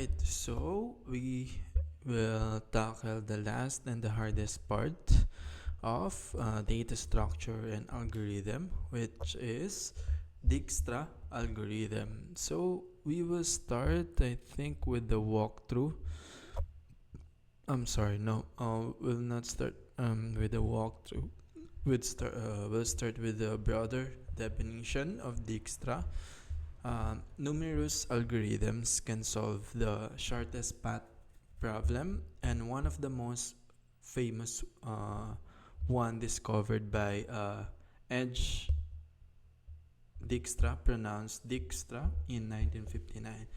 Alright, so we will tackle the last and the hardest part of data structure and algorithm, which is Dijkstra algorithm. So we will start, I think, with the walkthrough. I'm sorry, no, we'll not start with the walkthrough. We'll start with the broader definition of Dijkstra. Numerous algorithms can solve the shortest path problem, and one of the most famous one discovered by Edge Dijkstra, pronounced Dijkstra, in 1959.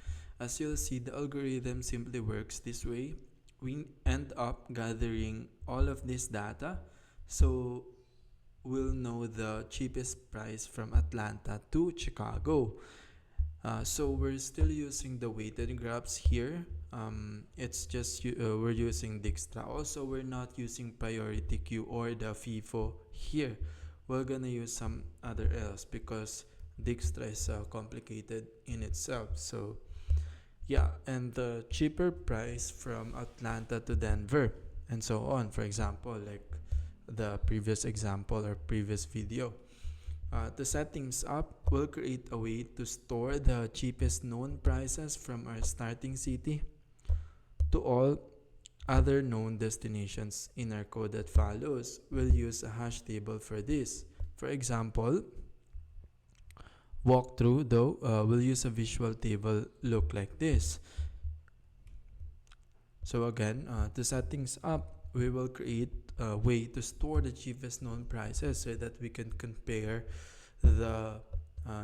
As you'll see, the algorithm simply works this way. We end up gathering all of this data, so we'll know the cheapest price from Atlanta to Chicago. So we're still using the weighted graphs here. It's just we're using Dijkstra. Also, we're not using priority queue or the FIFO here. We're gonna use some other else because Dijkstra is complicated in itself. So yeah, and the cheaper price from Atlanta to Denver and so on. For example, like the previous example or previous video. To set things up, we'll create a way to store the cheapest known prices from our starting city to all other known destinations in our code that follows. We'll use a hash table for this. For example, walkthrough though, we'll use a visual table look like this. So again, to set things up, we will create a way to store the cheapest known prices so that we can compare the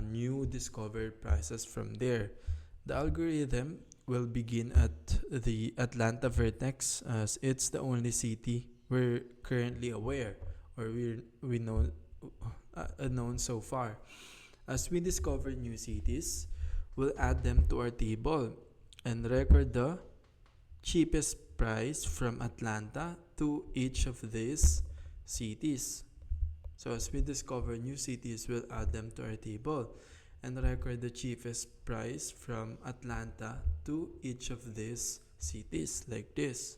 new discovered prices from there. The algorithm will begin at the Atlanta vertex, as it's the only city we're currently aware or we know known so far. As we discover new cities, we'll add them to our table and record the cheapest price from Atlanta to each of these cities. So as we discover new cities, we'll add them to our table and record the cheapest price from Atlanta to each of these cities like this.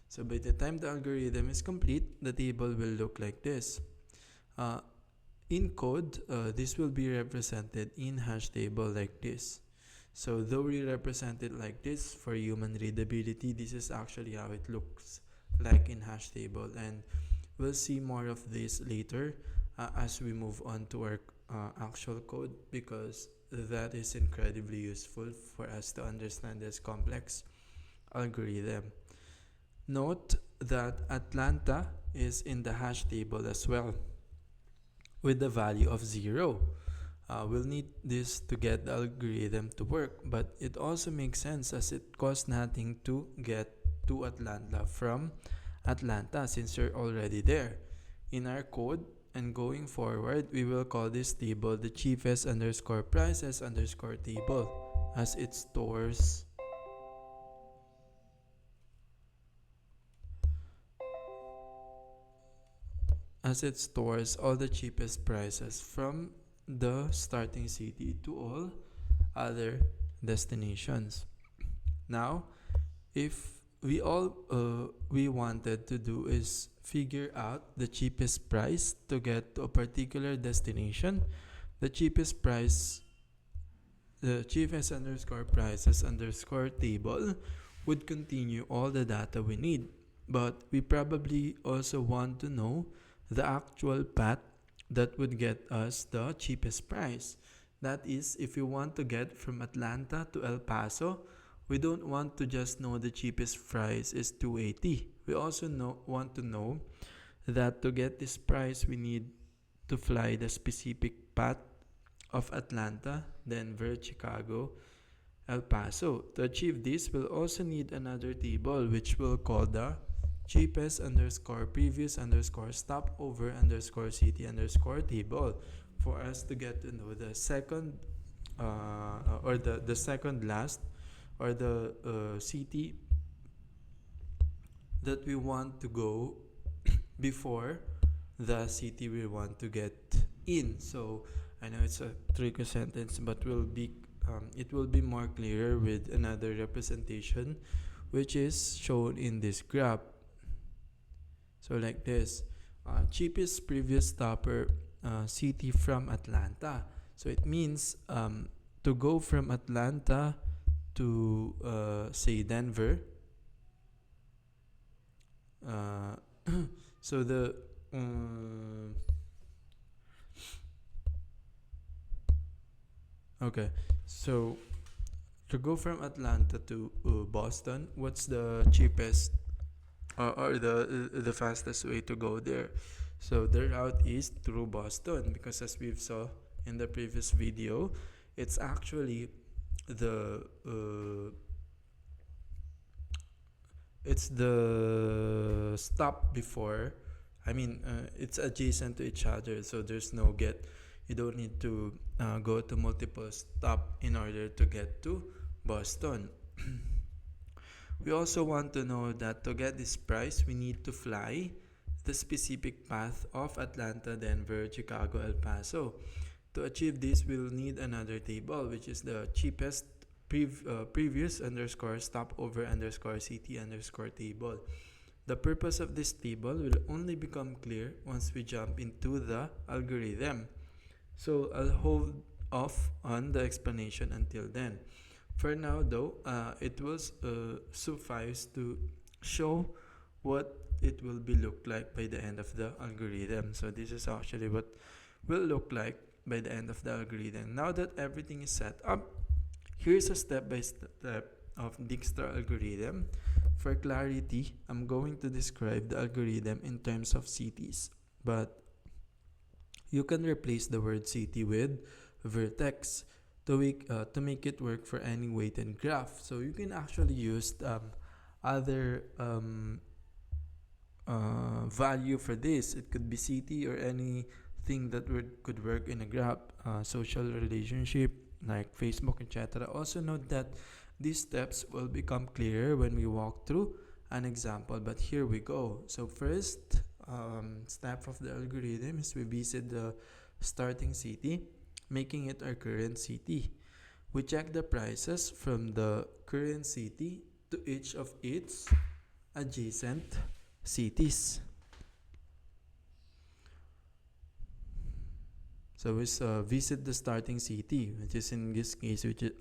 So by the time the algorithm is complete, the table will look like this. In code, this will be represented in hash table like this. So though we represent it like this for human readability, this is actually how it looks like in hash table, and we'll see more of this later as we move on to our actual code, because that is incredibly useful for us to understand this complex algorithm. Note that Atlanta is in the hash table as well with the value of 0. We'll need this to get the algorithm to work, but it also makes sense as it costs nothing to get to Atlanta from Atlanta since you're already there. In our code and going forward, we will call this table the cheapest underscore prices underscore table, as it stores all the cheapest prices from the starting city to all other destinations. Now, if we wanted to do is figure out the cheapest price to get to a particular destination, the cheapest underscore prices underscore table would continue all the data we need. But we probably also want to know the actual path that would get us the cheapest price. That is, if we want to get from Atlanta to El Paso, we don't want to just know the cheapest price is 280. We also want to know that to get this price, we need to fly the specific path of Atlanta, Denver, Chicago, El Paso. To achieve this, we'll also need another table which we'll call the cheapest underscore previous underscore stopover underscore city underscore table for us to get to know the second or the second last or the city that we want to go before the city we want to get in. So I know it's a tricky sentence, but we'll be it will be more clearer with another representation, which is shown in this graph. So like this, cheapest previous stopper city from Atlanta. So it means to go from Atlanta to say Denver. So the okay, so to go from Atlanta to Boston, what's the cheapest or the fastest way to go there? So the route is through Boston, because as we've saw in the previous video, it's actually the it's the stop before. I mean, it's adjacent to each other, so there's no get. You don't need to go to multiple stop in order to get to Boston. We also want to know that to get this price, we need to fly the specific path of Atlanta, Denver, Chicago, El Paso. To achieve this, we'll need another table, which is the cheapest previous underscore stopover underscore city underscore table. The purpose of this table will only become clear once we jump into the algorithm. So I'll hold off on the explanation until then. For now though, it will suffice to show what it will be look like by the end of the algorithm. So this is actually what will look like by the end of the algorithm. Now that everything is set up, here's a step-by-step of Dijkstra algorithm. For clarity, I'm going to describe the algorithm in terms of cities, but you can replace the word city with vertex to make it work for any weighted graph. So you can actually use other value for this. It could be city or anything that could work in a graph, social relationship like Facebook, etc. Also note that these steps will become clearer when we walk through an example, but here we go. So first step of the algorithm is we visit the starting city, making it our current city. We check the prices from the current city to each of its adjacent cities. So we visit the starting city, which is in this case which is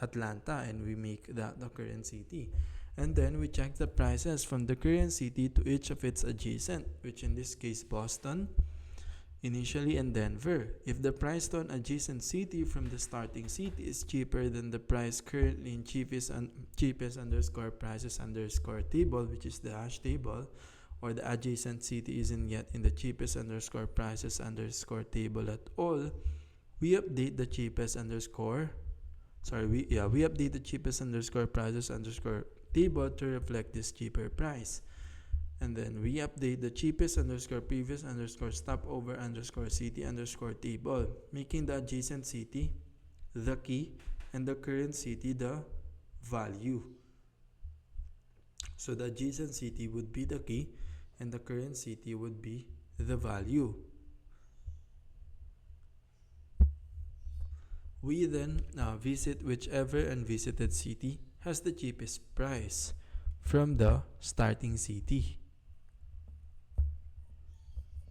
Atlanta, and we make that the current city. And then we check the prices from the current city to each of its adjacent, which in this case Boston initially and Denver. If the price to an adjacent city from the starting city is cheaper than the price currently in cheapest underscore prices underscore table, which is the hash table, or the adjacent city isn't yet in the cheapest underscore prices underscore table at all, we update the cheapest underscore we update the cheapest underscore prices underscore table to reflect this cheaper price. And then we update the cheapest underscore previous underscore stopover underscore city underscore table, making the adjacent city the key and the current city the value. So the adjacent city would be the key and the current city would be the value. We then visit whichever unvisited city has the cheapest price from the starting city,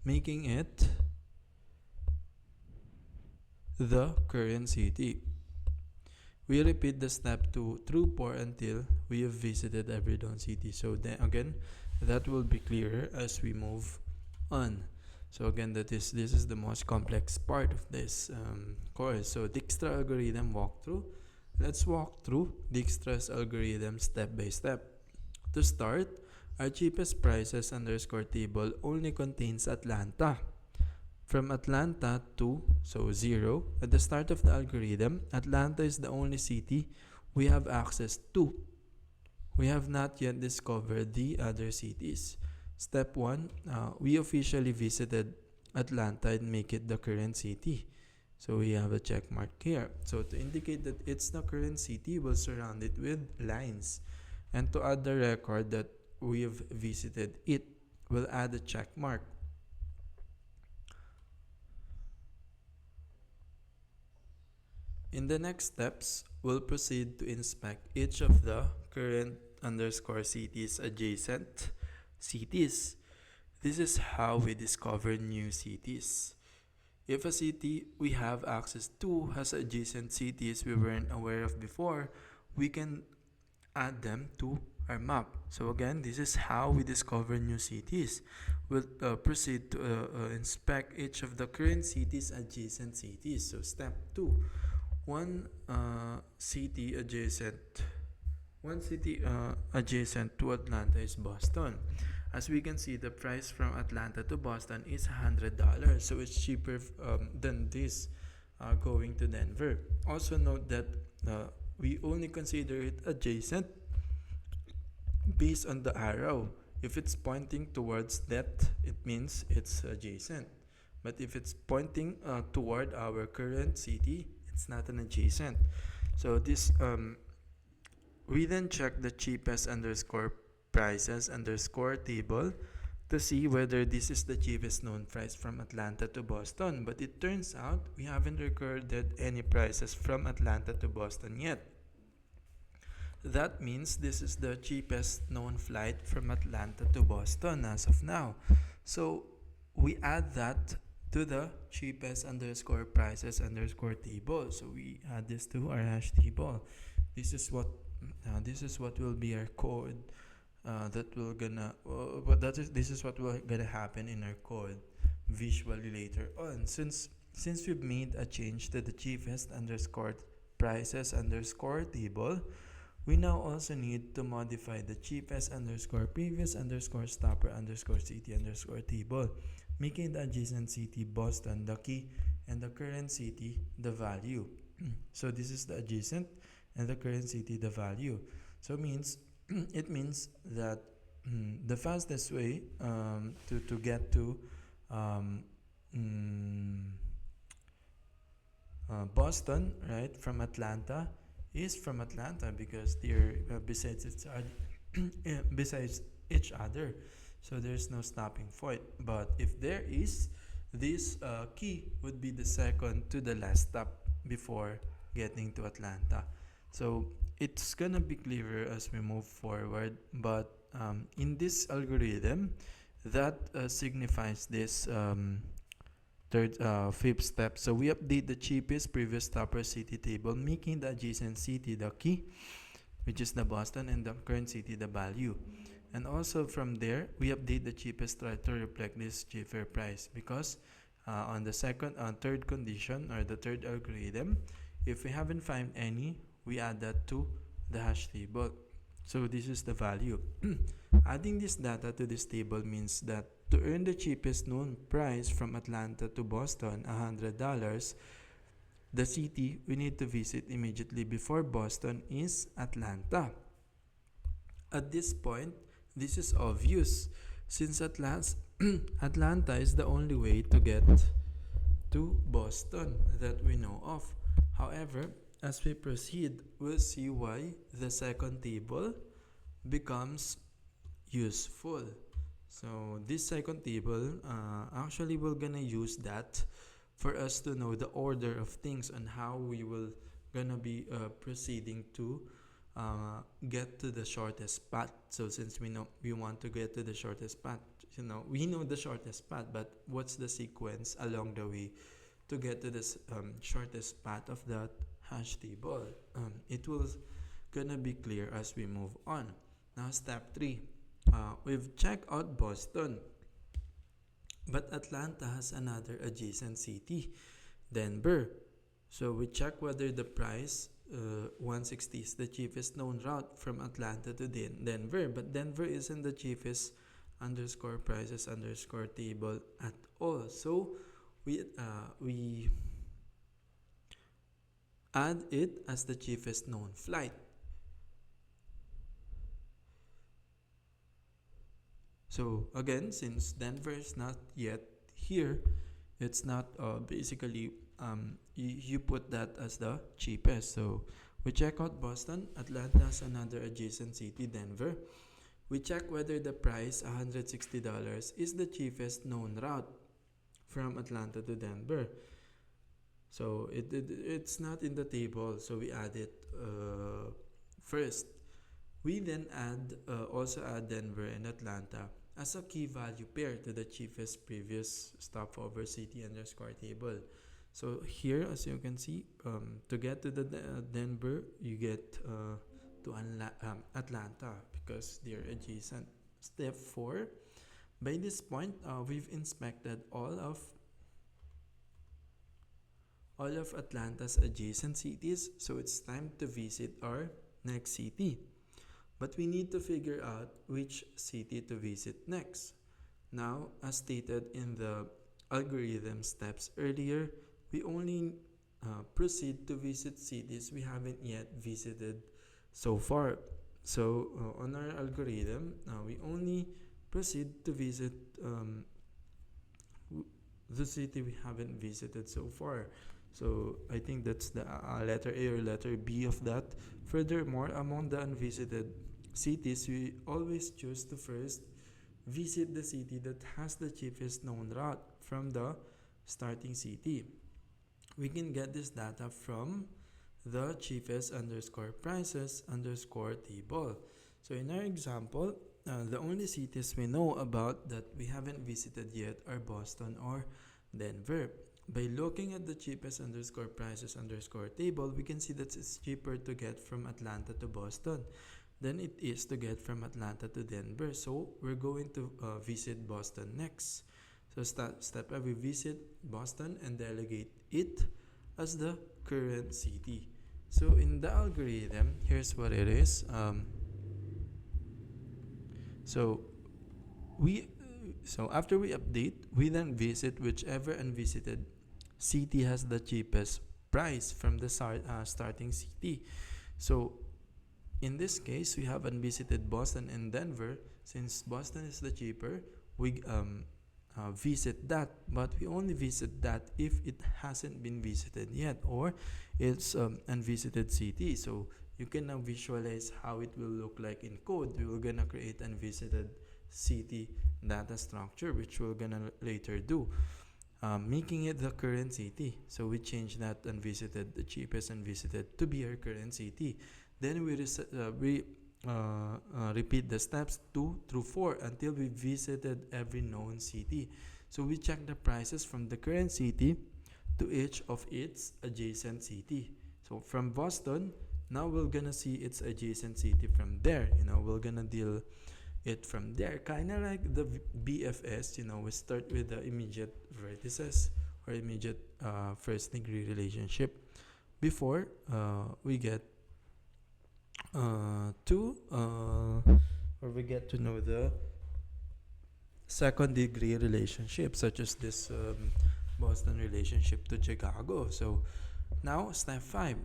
making it the current city. We repeat the step through 4 until we have visited every known city. So then again, that will be clearer as we move on. So again, this is the most complex part of this course. So Dijkstra algorithm walkthrough. Let's walk through Dijkstra's algorithm step by step. To start, our cheapest prices underscore table only contains Atlanta. From Atlanta to 0, at the start of the algorithm, Atlanta is the only city we have access to. We have not yet discovered the other cities. Step 1, we officially visited Atlanta and make it the current city. So we have a check mark here. So to indicate that it's the current city, we'll surround it with lines. And to add the record that we have visited it, we'll add a check mark. In the next steps, we'll proceed to inspect each of the current underscore cities adjacent cities. This is how we discover new cities. If a city we have access to has adjacent cities we weren't aware of before, we can add them to our map. So again, this is how we discover new cities. We'll proceed to inspect each of the current cities adjacent cities. So step 2, one city adjacent to Atlanta is Boston. As we can see, the price from Atlanta to Boston is $100, so it's cheaper than this going to Denver. Also note that we only consider it adjacent based on the arrow. If it's pointing towards that, it means it's adjacent. But if it's pointing toward our current city, it's not an adjacent. So this we then check the cheapest underscore prices underscore table to see whether this is the cheapest known price from Atlanta to Boston. But it turns out we haven't recorded any prices from Atlanta to Boston yet. That means this is the cheapest known flight from Atlanta to Boston as of now. So we add that to the cheapest underscore prices underscore table. So we add this to our hash table. This is what will be our code that will gonna this is what will gonna happen in our code visually later on. Since we've made a change to the cheapest underscore prices underscore table, we now also need to modify the cheapest underscore previous underscore stopper underscore city underscore table, making the adjacent city Boston the key and the current city the value. So this is the adjacent and the current city the value. So it means that the fastest way to get to Boston, right, from Atlanta is from Atlanta because they're besides each other, so there's no stopping point. But if there is, this key would be the second to the last stop before getting to Atlanta. So it's gonna be clearer as we move forward, but in this algorithm that signifies this fifth step. So we update the cheapest previous stopper city table, making the adjacent city the key, which is the Boston, and the current city the value. And also from there, we update the cheapest try to reflect this cheaper price, because on the third condition or the third algorithm, if we haven't found any, we add that to the hash table. So this is the value. Adding this data to this table means that to earn the cheapest known price from Atlanta to Boston, $100, the city we need to visit immediately before Boston is Atlanta. At this point, this is obvious since Atlanta is the only way to get to Boston that we know of. However, as we proceed, we'll see why the second table becomes useful. So this second table, actually we're gonna use that for us to know the order of things and how we will gonna be proceeding to get to the shortest path. So since we want to get to the shortest path, we know the shortest path, but what's the sequence along the way to get to this shortest path of that hash table? It will gonna be clear as we move on. Now step 3, we've checked out Boston, but Atlanta has another adjacent city, Denver. So we check whether the price 160 is the cheapest known route from Atlanta to Denver, but Denver isn't the cheapest underscore prices underscore table at all. So we add it as the cheapest known flight. So again, since Denver is not yet here, it's not basically you put that as the cheapest. So we check out Boston, Atlanta has another adjacent city, Denver. We check whether the price $160 is the cheapest known route from Atlanta to Denver. So it's not in the table, so we add it first. We then also add Denver and Atlanta as a key value pair to the cheapest previous stopover city underscore table. So here, as you can see, to get to the Denver, you get to Atlanta because they're adjacent. Step 4. By this point, we've inspected all of Atlanta's adjacent cities, so it's time to visit our next city. But we need to figure out which city to visit next. Now, as stated in the algorithm steps earlier, we only proceed to visit cities we haven't yet visited so far. So, on our algorithm, we only proceed to visit the city we haven't visited so far. So I think that's the letter A or letter B of that. Furthermore, among the unvisited cities, we always choose to first visit the city that has the cheapest known route from the starting city. We can get this data from the cheapest underscore prices underscore table. So in our example, the only cities we know about that we haven't visited yet are Boston or Denver. By looking at the cheapest underscore prices underscore table, we can see that it's cheaper to get from Atlanta to Boston than it is to get from Atlanta to Denver. So we're going to visit Boston next. So step 5, we visit Boston and delegate it as the current city. So in the algorithm, here's what it is. So we after we update, we then visit whichever unvisited city has the cheapest price from the starting city. So in this case, we have unvisited Boston and Denver. Since Boston is the cheaper, we visit that, but we only visit that if it hasn't been visited yet or it's unvisited city. So you can now visualize how it will look like in code. We're gonna create unvisited city data structure, which we're gonna later do, making it the current city. So we change that unvisited, the cheapest unvisited, to be our current city. Then we repeat the steps 2 through 4 until we visited every known city. So we check the prices from the current city to each of its adjacent city. So from Boston, now we're gonna see its adjacent city from there. We're gonna deal it from there, kind of like the BFS. We start with the immediate vertices or immediate first degree relationship before we get or we get to know the second degree relationship, such as this Boston relationship to Chicago. So now step 5,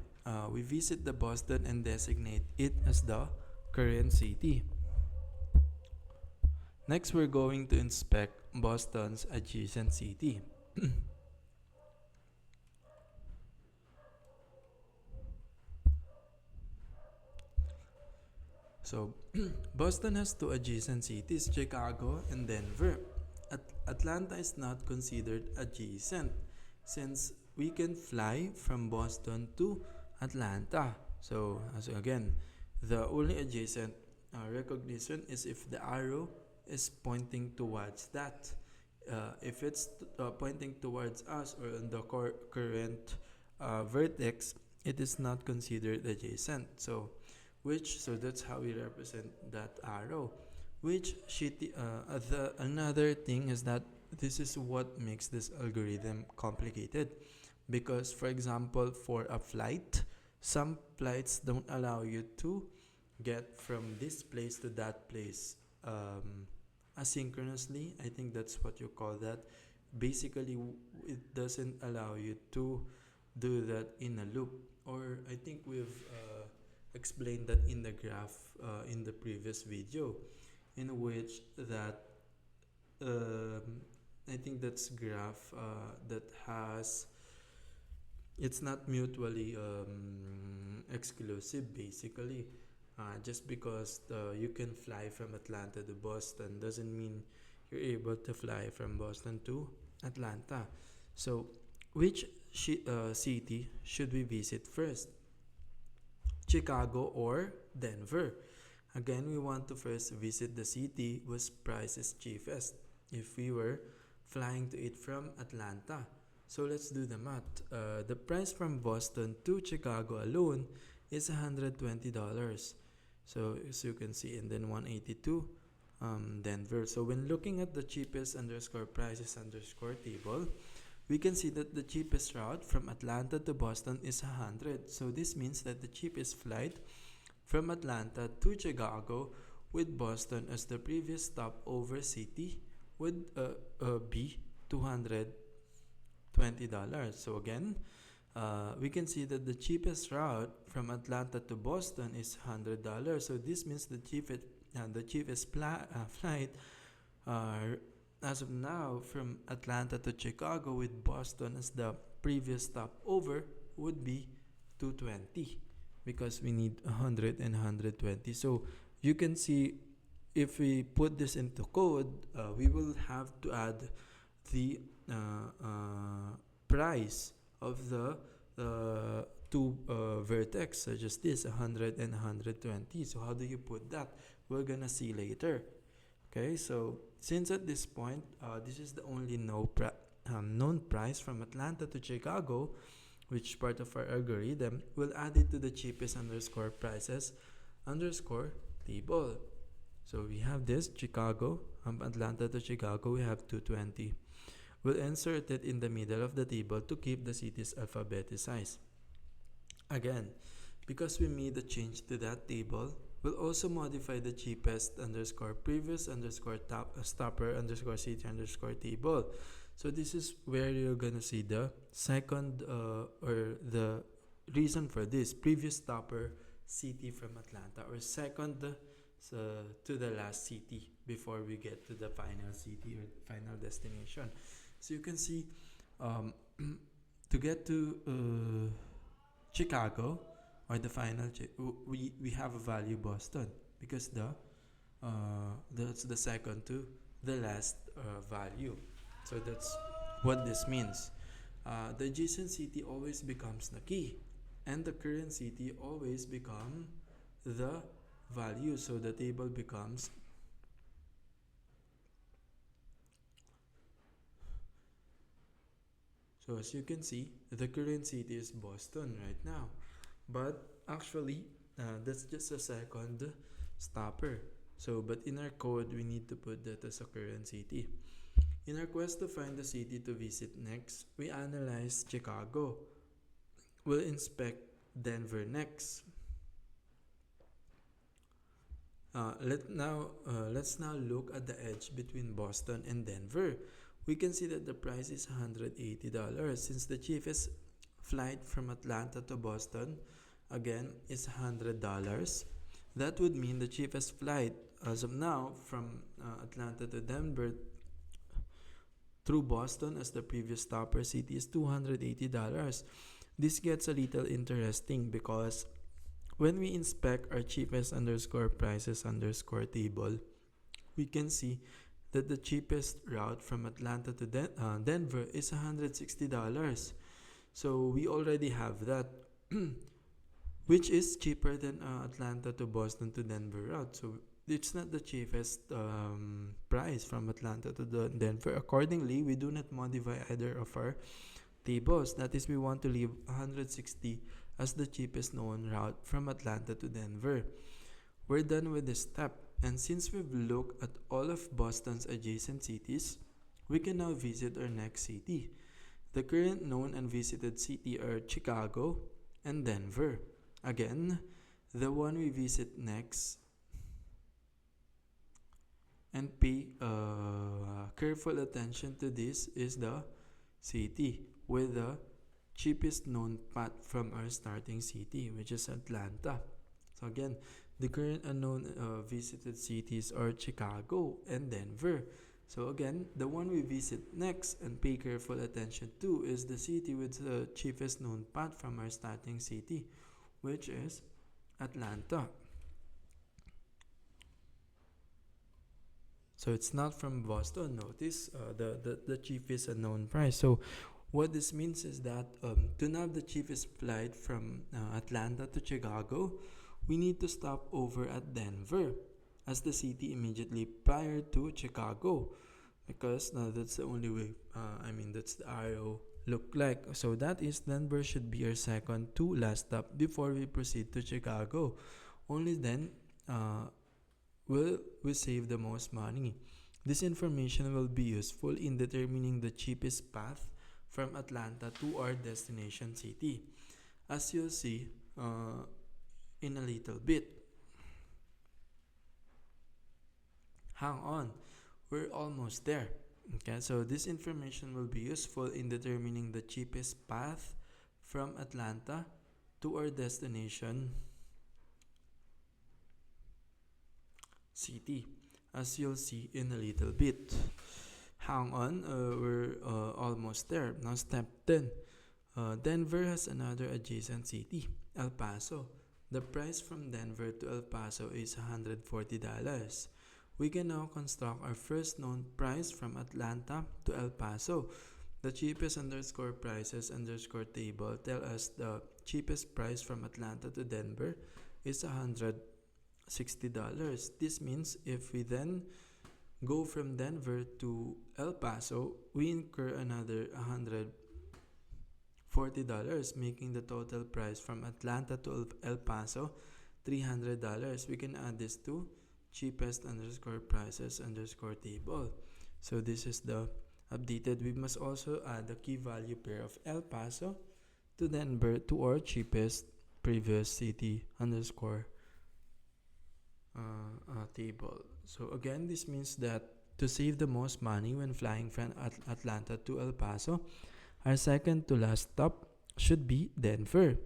we visit the Boston and designate it as the current city. Next, we're going to inspect Boston's adjacent city. So, Boston has 2 adjacent cities, Chicago and Denver. Atlanta is not considered adjacent since we can fly from Boston to Atlanta. So, again, the only adjacent recognition is if the arrow is pointing towards that. If it's pointing towards us or on the current vertex, it is not considered adjacent. So that's how we represent that arrow. Another thing is that this is what makes this algorithm complicated, because for example, for a flight, some flights don't allow you to get from this place to that place asynchronously. I think that's what you call that. Basically, it doesn't allow you to do that in a loop, or I think we've explained that in the graph in the previous video, in which that I think that's graph that has, it's not mutually exclusive. Basically, just because you can fly from Atlanta to Boston doesn't mean you're able to fly from Boston to Atlanta. So which city should we visit first? Chicago or Denver? Again, we want to first visit the city whose price is cheapest if we were flying to it from Atlanta. So let's do the math. The price from Boston to Chicago alone is $120. So as you can see, and then 182 Denver. So when looking at the cheapest underscore prices underscore table, we can see that the cheapest route from Atlanta to Boston is 100. So this means that the cheapest flight from Atlanta to Chicago with Boston as the previous stopover city would be $220. So again, we can see that the cheapest route from Atlanta to Boston is $100. So this means the cheapest flight as of now from Atlanta to Chicago with Boston as the previous stopover would be 220 because we need 100 and 120. So you can see if we put this into code, we will have to add the price of the two vertex such as this 100 and 120. So how do you put that? We're gonna see later. Okay, so since at this point this is the only known price from Atlanta to Chicago, which part of our algorithm, we'll add it to the cheapest underscore prices underscore table. So we have this Chicago, Atlanta to Chicago, we have 220. We'll insert it in the middle of the table to keep the cities alphabetized. Again, because we made a change to that table, we'll also modify the cheapest underscore previous underscore stopper underscore city underscore table. So this is where you're gonna see the second or the reason for this previous stopper city from Atlanta, or second to the last city before we get to the final city or final destination. So you can see to get to Chicago or the final we have a value Boston because that's the second to the last value. So that's what this means. The adjacent city always becomes the key, and the current city always become the value. So the table becomes so as you can see, the current city is Boston right now, but actually that's just a second stopper. So but in our code we need to put that as a current city. In our quest to find the city to visit next, we analyze Chicago. We'll inspect Denver next. Let's now look at the edge between Boston and Denver. We can see that the price is $180 since the cheapest flight from Atlanta to Boston again is $100. That would mean the cheapest flight as of now from Atlanta to Denver through Boston as the previous stopper city is $280. This gets a little interesting because when we inspect our cheapest underscore prices underscore table, we can see that the cheapest route from Atlanta to Denver is $160. So we already have that, which is cheaper than Atlanta to Boston to Denver route. So it's not the cheapest price from Atlanta to Denver. Accordingly, we do not modify either of our tables. That is, we want to leave 160 as the cheapest known route from Atlanta to Denver. We're done with this step, and since we've looked at all of Boston's adjacent cities, we can now visit our next city. The current known and visited city are Chicago and Denver. Again, the one we visit next and pay careful attention to this is the city with the cheapest known path from our starting city, which is Atlanta. So again, the current unknown visited cities are Chicago and Denver. So again, the one we visit next and pay careful attention to is the city with the cheapest known path from our starting city, which is Atlanta. So it's not from Boston. Notice the cheapest unknown price. So What this means is that to nav the cheapest flight from Atlanta to Chicago, we need to stop over at Denver as the city immediately prior to Chicago, because that's the only way. That's the arrow look like. So that is Denver should be our second to last stop before we proceed to Chicago. Only then will we save the most money. This information will be useful in determining the cheapest path from Atlanta to our destination city, as you'll see in a little bit. Hang on, we're almost there. Okay, so this information will be useful in determining the cheapest path from Atlanta to our destination city, as you'll see in a little bit. Hang on, we're almost there. Now, step 10. Denver has another adjacent city, El Paso. The price from Denver to El Paso is $140. We can now construct our first known price from Atlanta to El Paso. The cheapest underscore prices underscore table tell us the cheapest price from Atlanta to Denver is $160. This means if we then go from Denver to El Paso, we incur another $140, making the total price from Atlanta to El Paso $300. We can add this to cheapest underscore prices underscore table. So this is the updated. We must also add the key value pair of El Paso to Denver to our cheapest previous city underscore table. So again, this means that to save the most money when flying from Atlanta to El Paso, our second to last stop should be Denver.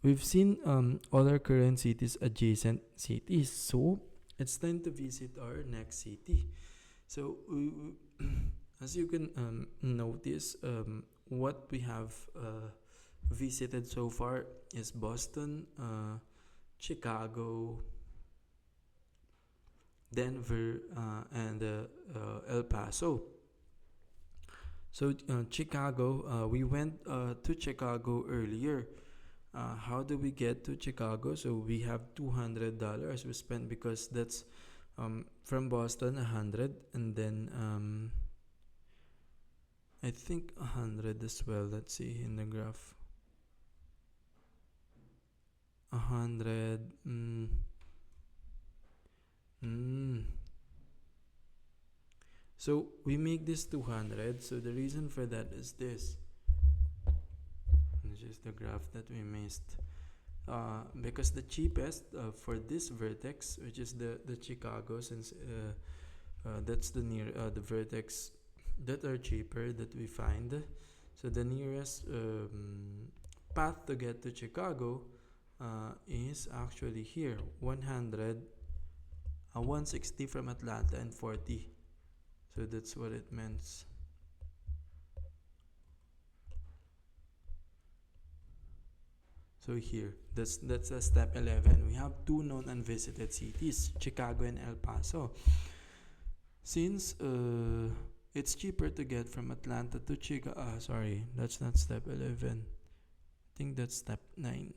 We've seen all our current cities adjacent cities, so it's time to visit our next city. So as you can notice, what we have visited so far is Boston, Chicago, Denver, and El Paso. So Chicago, we went to Chicago earlier. How do we get to Chicago? So we have $200 we spent, because that's from Boston 100, and then I think 100 as well. Let's see in the graph. 100. So we make this 200. So the reason for that is this. This is the graph that we missed. Because the cheapest for this vertex, which is the Chicago, since that's the vertex that are cheaper that we find. So the nearest path to get to Chicago is actually here, 160 from Atlanta and 40. So that's what it means. So here, that's a step 11. We have two known unvisited cities, Chicago and El Paso. Since it's cheaper to get from Atlanta to Chicago. Sorry, that's not step 11. I think that's step 9.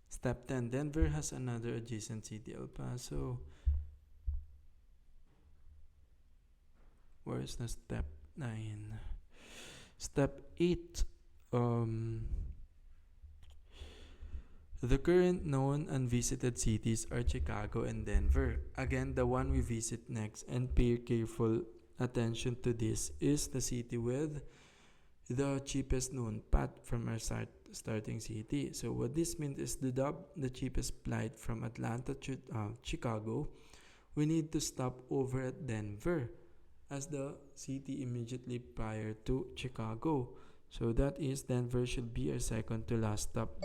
Step 10. Denver has another adjacent city, El Paso. Where is the step 9? Step 8. The current known unvisited cities are Chicago and Denver. Again, the one we visit next, and pay careful attention to this, is the city with the cheapest known path from our starting city. So what this means is the cheapest flight from Atlanta to Chicago, we need to stop over at Denver as the city immediately prior to Chicago. So that is, Denver should be our second to last stop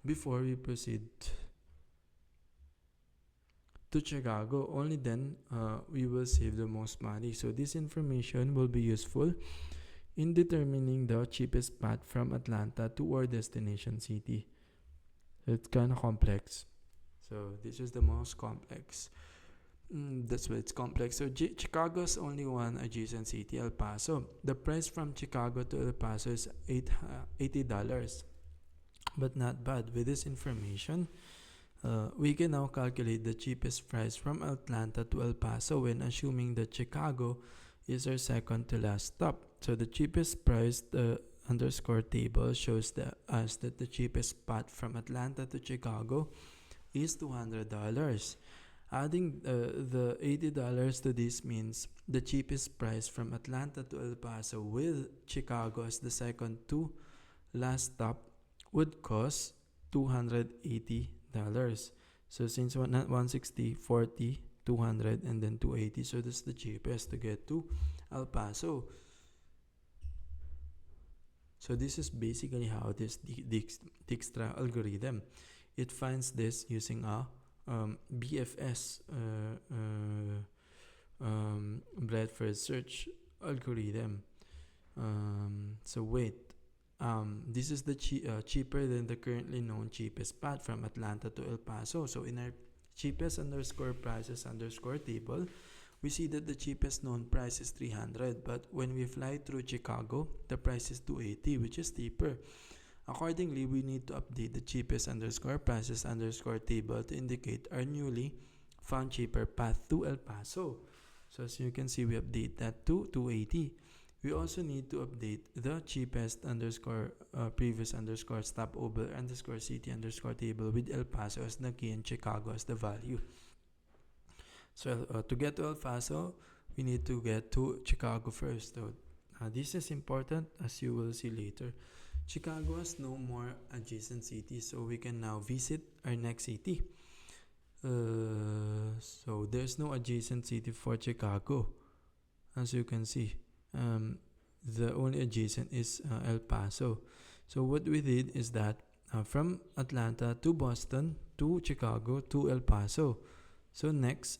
before we proceed to Chicago. Only then we will save the most money. So this information will be useful in determining the cheapest path from Atlanta to our destination city. It's kind of complex. So this is the most complex. That's why it's complex. So Chicago's only one adjacent city, El Paso. The price from Chicago to El Paso is $80, but not bad. With this information, we can now calculate the cheapest price from Atlanta to El Paso when assuming that Chicago is our second to last stop. So the cheapest price, the underscore table shows us that the cheapest spot from Atlanta to Chicago is $200. Adding the $80 to this means the cheapest price from Atlanta to El Paso with Chicago as the second to last stop would cost $280. So since 160, 40, 200, and then 280, so that's the cheapest to get to El Paso. So this is basically how this Dijkstra algorithm. It finds this using a BFS breadth first search algorithm. So wait, this is the cheaper than the currently known cheapest path from Atlanta to El Paso. So in our cheapest underscore prices underscore table, we see that the cheapest known price is 300, but when we fly through Chicago, the price is 280, which is cheaper. Accordingly, we need to update the cheapest underscore prices underscore table to indicate our newly found cheaper path to El Paso. So as you can see, we update that to 280. We also need to update the cheapest underscore previous underscore stopover underscore city underscore table with El Paso as the key and Chicago as the value. So to get to El Paso, we need to get to Chicago first. So this is important, as you will see later. Chicago has no more adjacent cities, so we can now visit our next city. So there's no adjacent city for Chicago, as you can see. The only adjacent is El Paso. So what we did is that from Atlanta to Boston to Chicago to El Paso. So next,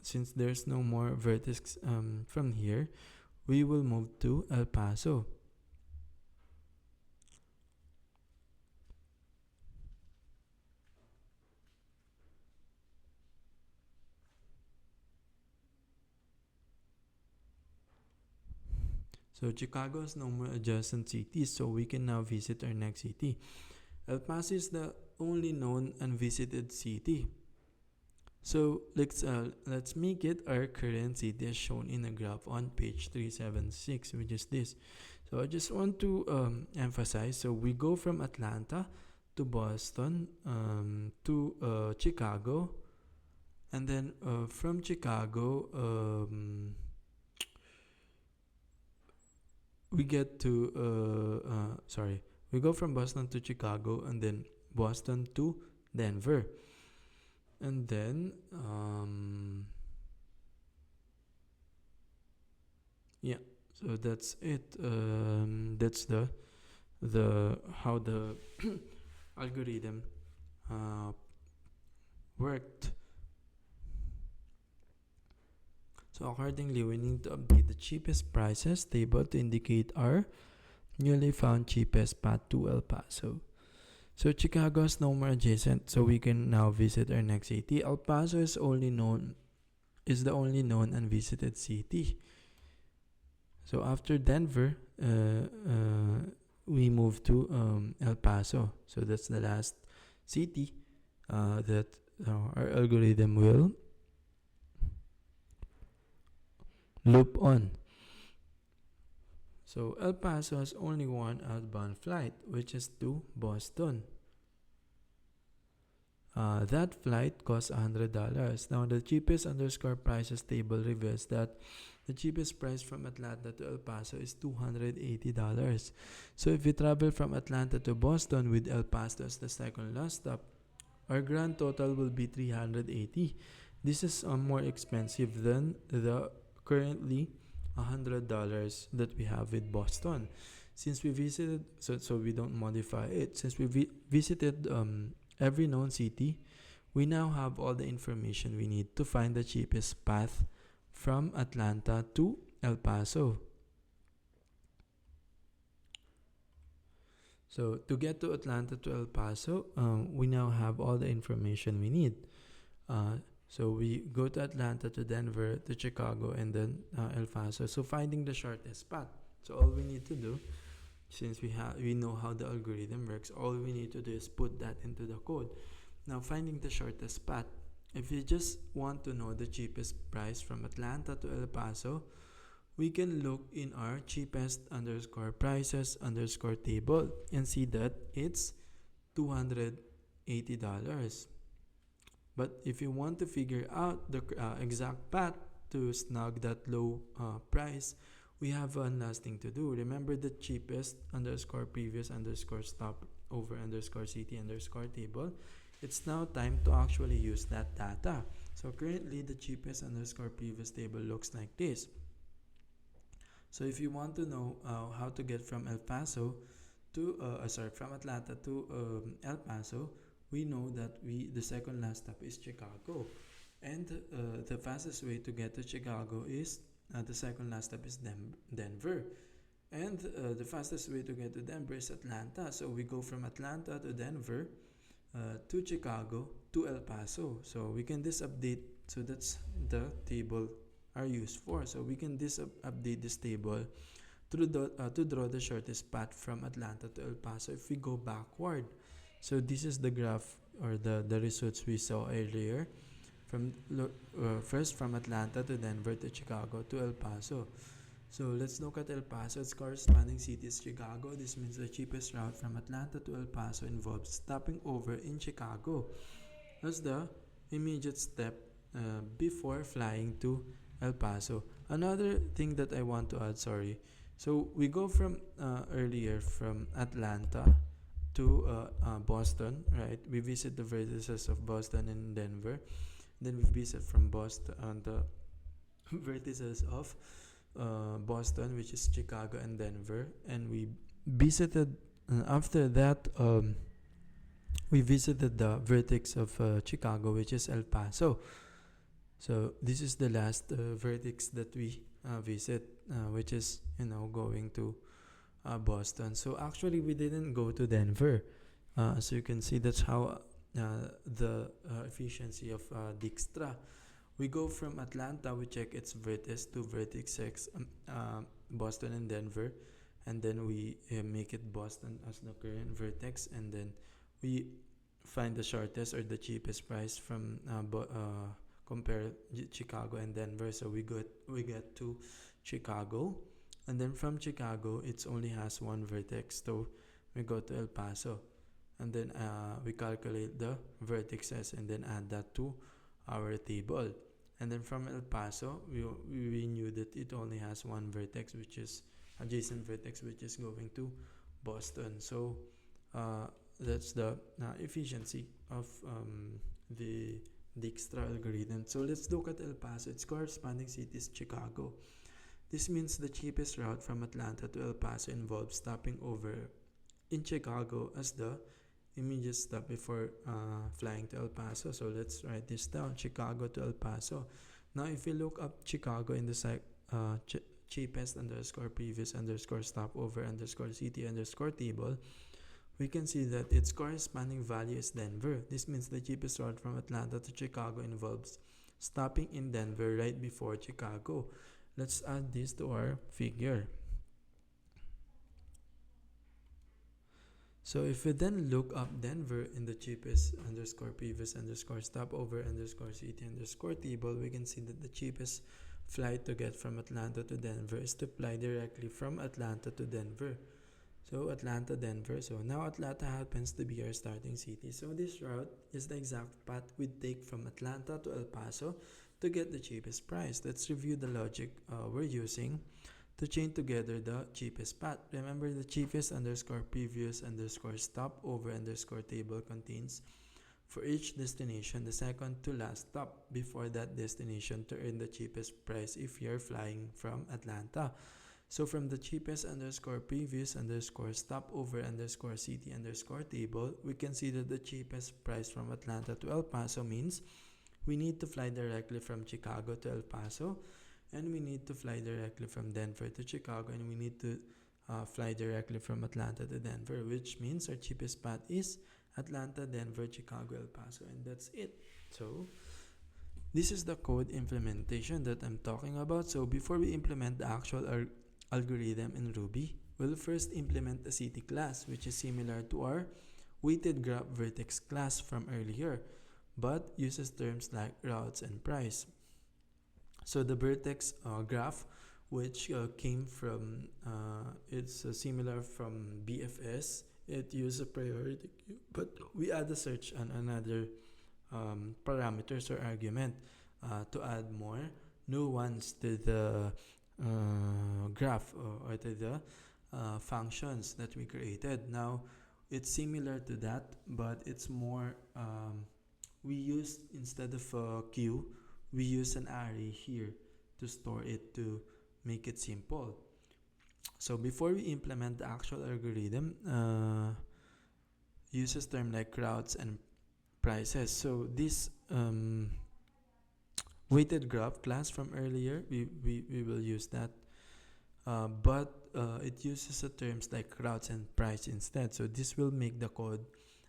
since there's no more vertex from here, we will move to El Paso. So Chicago has no more adjacent cities, so we can now visit our next city. El Paso is the only known unvisited city. So let's make it our current city as shown in a graph on page 376, which is this. So I just want to emphasize. So we go from Atlanta to Boston to Chicago, and then from Chicago we get to we go from Boston to Chicago, and then Boston to Denver, and then so that's it. That's the how the algorithm worked. So accordingly, we need to update the cheapest prices table to indicate our newly found cheapest path to El Paso. So Chicago is no more adjacent, so we can now visit our next city. El Paso is the only known unvisited city. So after Denver, we move to El Paso. So that's the last city that our algorithm will loop on. So El Paso has only one outbound flight, which is to Boston. That flight costs $100. Now the cheapest underscore prices table reveals that the cheapest price from Atlanta to El Paso is $280. So if we travel from Atlanta to Boston with El Paso as the second last stop, our grand total will be $380. This is more expensive than the currently $100 that we have with Boston. Since we visited, so we don't modify it. Since we visited every known city, we now have all the information we need to find the cheapest path from Atlanta to El Paso. So to get to Atlanta to El Paso, we now have all the information we need. So we go to Atlanta, to Denver, to Chicago, and then El Paso. So finding the shortest path. So all we need to do, since we know how the algorithm works, all we need to do is put that into the code. Now finding the shortest path. If you just want to know the cheapest price from Atlanta to El Paso, we can look in our cheapest underscore prices underscore table and see that it's $280. But if you want to figure out the exact path to snag that low price, we have one last thing to do. Remember the cheapest underscore previous underscore stop over underscore city underscore table. It's now time to actually use that data. So currently the cheapest underscore previous table looks like this. So if you want to know how to get from El Paso to from Atlanta to El Paso, we know that the second last stop is Chicago, and the fastest way to get to Chicago is the second last stop is Denver, and the fastest way to get to Denver is Atlanta. So we go from Atlanta to Denver, to Chicago to El Paso. So we can update. So that's the table are used for. So we can update this table to draw the shortest path from Atlanta to El Paso if we go backward. So this is the graph or the results we saw earlier. First from Atlanta to Denver to Chicago to El Paso. So let's look at El Paso. Its corresponding city is Chicago. This means the cheapest route from Atlanta to El Paso involves stopping over in Chicago. That's the immediate step before flying to El Paso. Another thing that I want to add, so we go from earlier from Atlanta to Boston, right? We visit the vertices of Boston and Denver. Then we visit from Boston the vertices of Boston, which is Chicago and Denver, and we visited. After that, we visited the vertex of Chicago, which is El Paso. So this is the last vertex that we visit, which is going to Boston. So actually, we didn't go to Denver. So you can see that's how the efficiency of Dijkstra. We go from Atlanta, we check its vertex to vertex 6, Boston and Denver, and then we make it Boston as the current vertex, and then we find the shortest or the cheapest price from compare Chicago and Denver. So we get to Chicago, and then from Chicago it only has one vertex, so we go to El Paso, and then we calculate the vertexes and then add that to our table. And then from El Paso, we knew that it only has one vertex, which is adjacent vertex, which is going to Boston. So that's the efficiency of the Dijkstra algorithm. So let's look at El Paso. Its corresponding city is Chicago. This means the cheapest route from Atlanta to El Paso involves stopping over in Chicago as the immediate stop before flying to El Paso. So let's write this down: Chicago to El Paso. Now if we look up Chicago in the cheapest underscore previous underscore stopover underscore city underscore table, we can see that its corresponding value is Denver. This means the cheapest route from Atlanta to Chicago involves stopping in Denver right before Chicago. Let's add this to our figure. So if we then look up Denver in the cheapest underscore previous underscore stopover underscore city underscore table, we can see that the cheapest flight to get from Atlanta to Denver is to fly directly from Atlanta to Denver. So Atlanta, Denver. So now Atlanta happens to be our starting city. So this route is the exact path we'd take from Atlanta to El Paso to get the cheapest price. Let's review the logic we're using to chain together the cheapest path. Remember, the cheapest underscore previous underscore stopover underscore table contains for each destination the second to last stop before that destination to earn the cheapest price if you're flying from Atlanta. So from the cheapest underscore previous underscore stopover underscore city underscore table, we can see that the cheapest price from Atlanta to El Paso means we need to fly directly from Chicago to El Paso, and we need to fly directly from Denver to Chicago, and we need to fly directly from Atlanta to Denver, which means our cheapest path is Atlanta, Denver, Chicago, El Paso, and that's it. So This is the code implementation that I'm talking about. So before we implement the actual algorithm in Ruby, we'll first implement a city class, which is similar to our weighted graph vertex class from earlier, but uses terms like routes and price. So the vertex graph, which came from, it's similar from BFS. It uses a priority queue, but we add a search and another parameters or argument to add more new ones to the graph or to the functions that we created. Now, it's similar to that, but it's more, we use, instead of a queue, we use an array here to store it, to make it simple. So before we implement the actual algorithm, uses term like routes and prices. So this weighted graph class from earlier, we will use that, but it uses a terms like routes and price instead. So this will make the code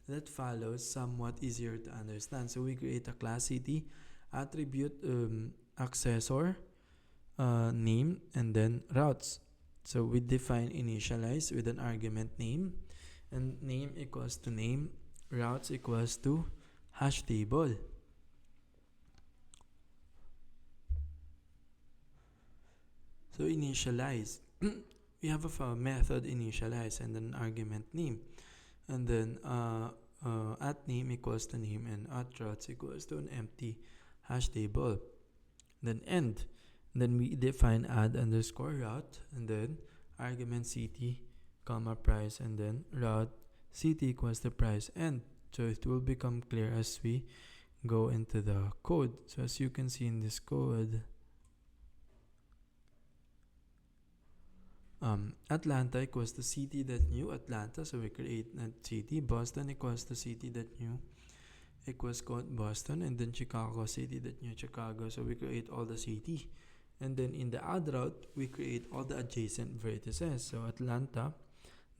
that follows somewhat easier to understand. So we create a class city attribute, accessor, name, and then routes. So we define initialize with an argument name, and name equals to name, routes equals to hash table. So initialize, we have a method initialize and an argument name, and then at name equals to name, and at routes equals to an empty hash table. Then end, then we define add underscore route, and then argument ct comma price, and then route ct equals to price end. So it will become clear as we go into the code. So as you can see in this code, Atlanta equals to city.new Atlanta, so we create that city. Boston equals to city.new equals code Boston, and then Chicago city.new Chicago, so we create all the city. And then in the add route, we create all the adjacent vertices. So Atlanta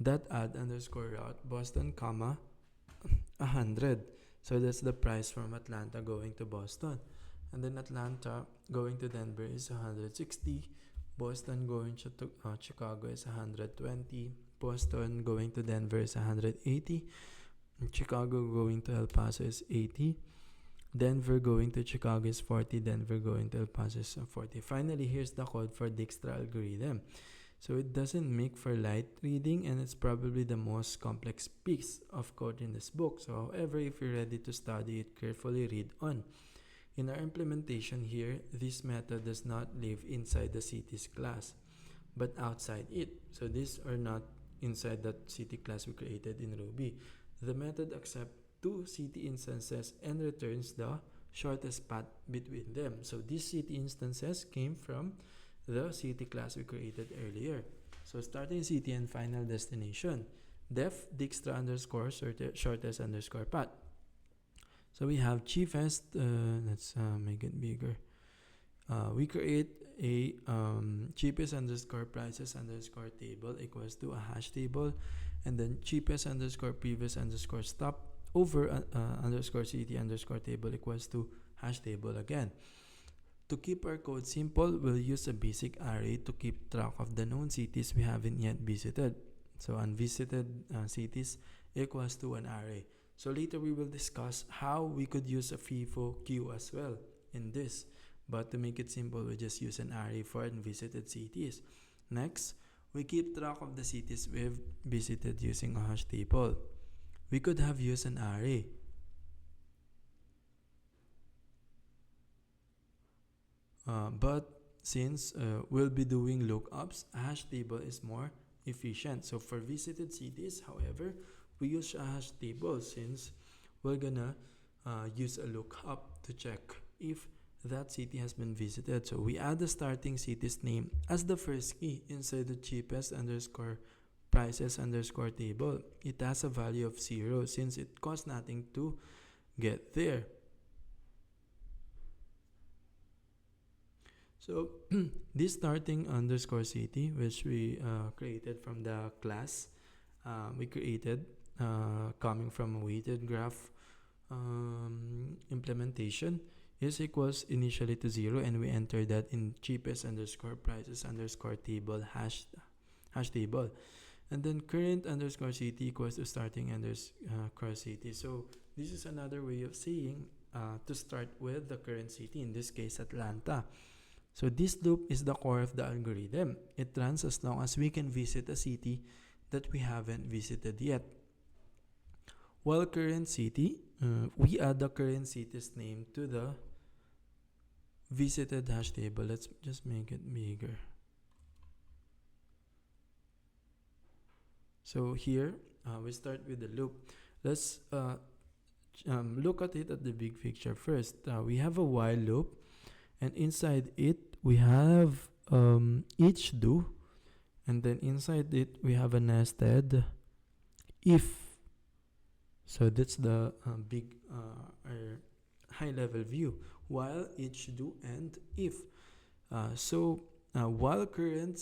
dot add underscore route Boston comma 100. So that's the price from Atlanta going to Boston. And then Atlanta going to Denver is 160. Boston going to Chicago is 120. Boston going to Denver is 180. Chicago going to El Paso is 80. Denver going to Chicago is 40. Denver going to El Paso is 40. Finally, here's the code for Dijkstra algorithm. So it doesn't make for light reading, and it's probably the most complex piece of code in this book. So however, if you're ready to study it carefully, read on. In our implementation here, this method does not live inside the cities class, but outside it. So these are not inside that city class we created in Ruby. The method accepts two city instances and returns the shortest path between them. So these city instances came from the city class we created earlier. So starting city and final destination, def Dijkstra underscore shortest underscore path. So we have cheapest, let's make it bigger. We create a cheapest underscore prices underscore table equals to a hash table, and then cheapest underscore previous underscore stop over underscore city underscore table equals to hash table again. To keep our code simple, we'll use a basic array to keep track of the known cities we haven't yet visited. So unvisited cities equals to an array. So later we will discuss how we could use a FIFO queue as well in this. But to make it simple, we just use an array for unvisited cities. Next, we keep track of the cities we've visited using a hash table. We could have used an array. But since we'll be doing lookups, a hash table is more efficient. So for visited cities, however, we use a hash table since we're gonna use a lookup to check if that city has been visited. So we add the starting city's name as the first key inside the cheapest underscore prices underscore table. It has a value of 0 since it costs nothing to get there. So this starting underscore city, which we created from the class we created coming from a weighted graph implementation, is equals initially to 0, and we enter that in cheapest underscore prices underscore table hash table, and then current underscore city equals to starting underscore city. So this is another way of saying to start with the current city, in this case Atlanta. So this loop is the core of the algorithm. It runs as long as we can visit a city that we haven't visited yet. While current city, we add the current city's name to the visited hash table. Let's just make it bigger. So here, we start with the loop. Let's look at it at the big picture first. We have a while loop, and inside it we have each do, and then inside it we have a nested if. So that's the big high level view, while each do and if. While current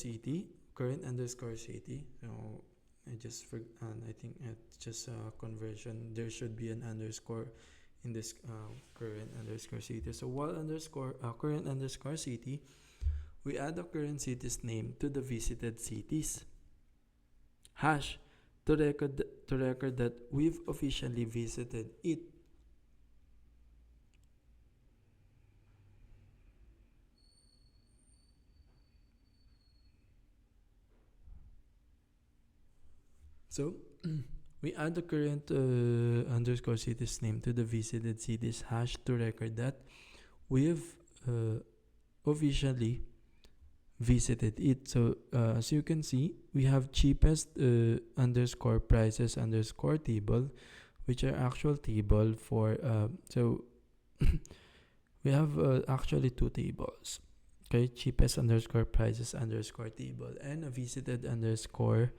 underscore city, I just I think it's just a conversion. There should be an underscore in this current underscore city. So while current underscore city, we add the current city's name to the visited cities hash to record that we've officially visited it. So we add the current underscore city's name to the visited cities hash to record that we've officially visited it. So as you can see, we have cheapest underscore prices underscore table, which are actual table for so we have actually two tables. Okay, cheapest underscore prices underscore table and a visited underscore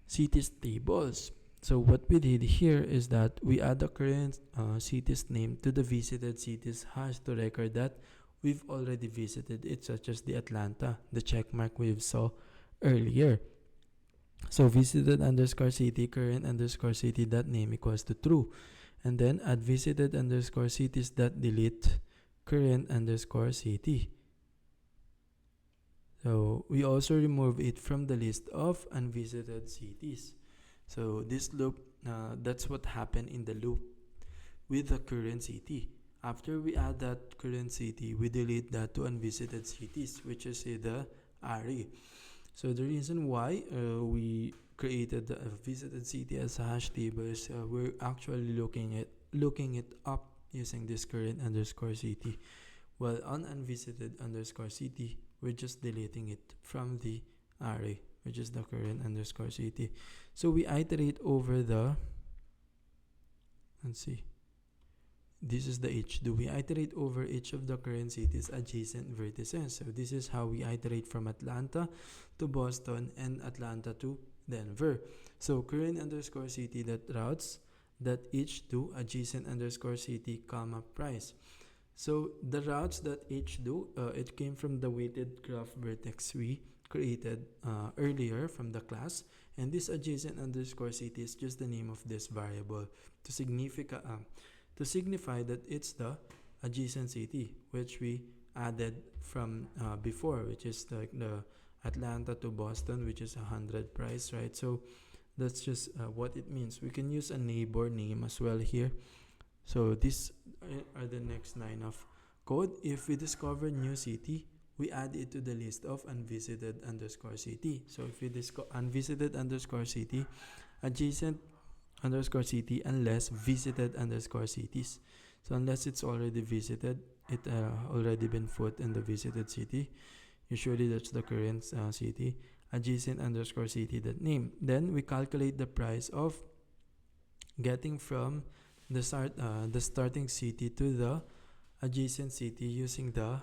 cities tables. So what we did here is that we add the current city's name to the visited cities hash to record that we've already visited it, such as the Atlanta, the checkmark we saw earlier. So visited underscore city current underscore city dot name equals to true, and then add visited underscore cities dot delete current underscore city. So we also remove it from the list of unvisited cities. So this loop, that's what happened in the loop with the current city. After we add that current city, we delete that to unvisited cities, which is the array. So the reason why we created the visited city as a hash table is we're actually looking it up using this current underscore city. While on unvisited underscore city, we're just deleting it from the array, which is the current underscore city. So we iterate over the, let's see, this is the each do. We iterate over each of the current cities adjacent vertices. So this is how we iterate from Atlanta to Boston and Atlanta to Denver. So current underscore city that routes that each do adjacent underscore city comma price. So the routes that each do, it came from the weighted graph vertex we created earlier from the class, and this adjacent underscore city is just the name of this variable to signify that it's the adjacent city which we added from before, which is like the Atlanta to Boston, which is 100 price, right? So that's just what it means. We can use a neighbor name as well here. So these are the next line of code. If we discover new city, we add it to the list of unvisited underscore city. So if we discover unvisited underscore city, adjacent underscore city, unless visited underscore cities. So unless it's already visited, it already been put in the visited city. Usually that's the current city. Adjacent underscore city that name. Then we calculate the price of getting from the starting city to the adjacent city using the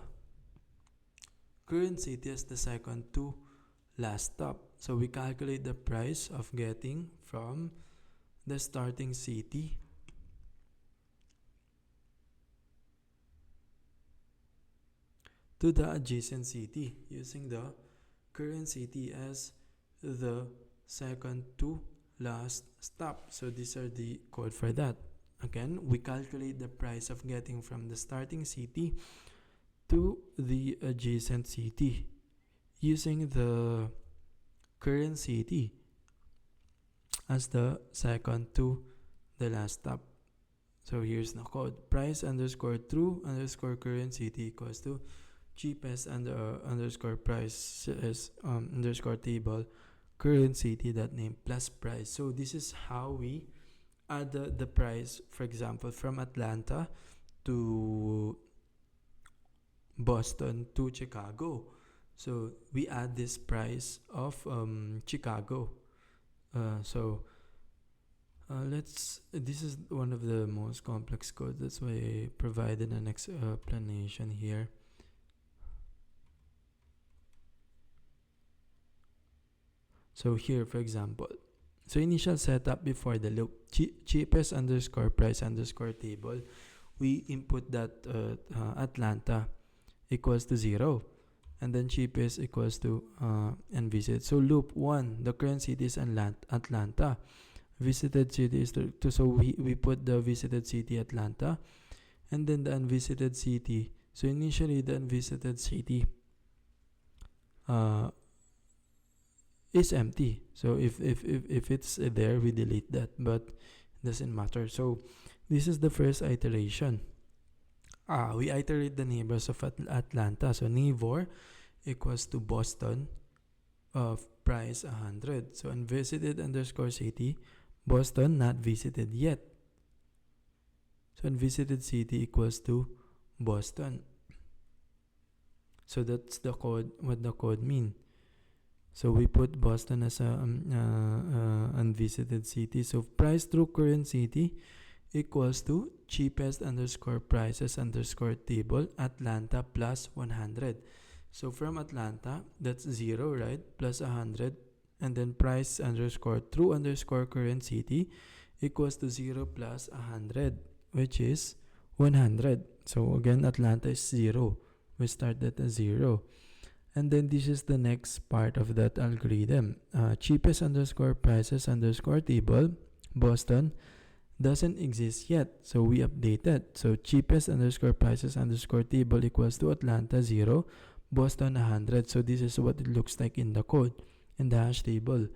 current city as the second to last stop. So we calculate the price of getting from the starting city to the adjacent city using the current city as the second to last stop. So these are the code for that. again, we calculate the price of getting from the starting city to the adjacent city using the current city as the second to the last stop. So here's the code: price underscore through underscore current city equals to cheapest underscore price is underscore table current city that name plus price. So this is how we add the price, for example, from Atlanta to Boston to Chicago. So we add this price of Chicago. This is one of the most complex codes. That's why I provided an explanation here. So here, for example, so initial setup before the loop, cheapest underscore price underscore table, we input that Atlanta equals to 0, and then cheapest equals to and visit. So loop 1, the current city is Atlanta. Visited city is so we put the visited city Atlanta, and then the unvisited city. So initially the unvisited city is empty. So if it's there, we delete that, but it doesn't matter. So this is the first iteration. We iterate the neighbors of Atlanta. So neighbor equals to Boston of price 100. So unvisited underscore city, Boston not visited yet. So unvisited city equals to Boston. So that's the code, what the code mean. So we put Boston as a unvisited city. So price through current city equals to cheapest underscore prices underscore table Atlanta plus 100. So from Atlanta, that's 0, right? Plus 100. And then price underscore through underscore current city equals to 0 plus 100, which is 100. So again, Atlanta is 0. We start at a 0. And then this is the next part of that algorithm. Cheapest underscore prices underscore table, Boston, doesn't exist yet. So we update that. So cheapest underscore prices underscore table equals to Atlanta 0, Boston 100. So this is what it looks like in the code, in the hash table.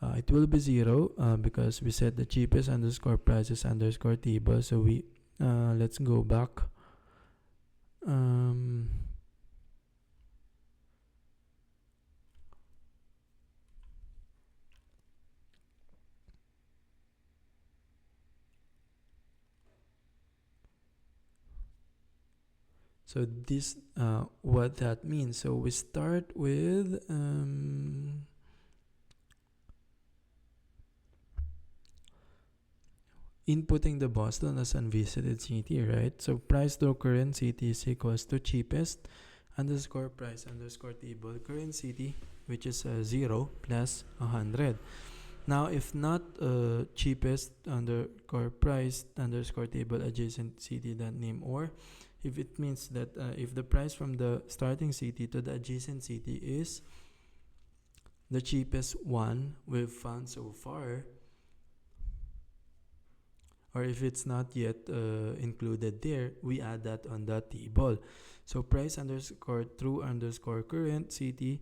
It will be 0 because we set the cheapest underscore prices underscore table. So we let's go back. So this what that means. So we start with inputting the Boston as unvisited city, right? So price to current city is equals to cheapest underscore price underscore table current city, which is 0 plus 100. Now, if not cheapest underscore price underscore table adjacent city that name, or if it means that if the price from the starting city to the adjacent city is the cheapest one we've found so far, or if it's not yet included there, we add that on the table. So price underscore through underscore current city.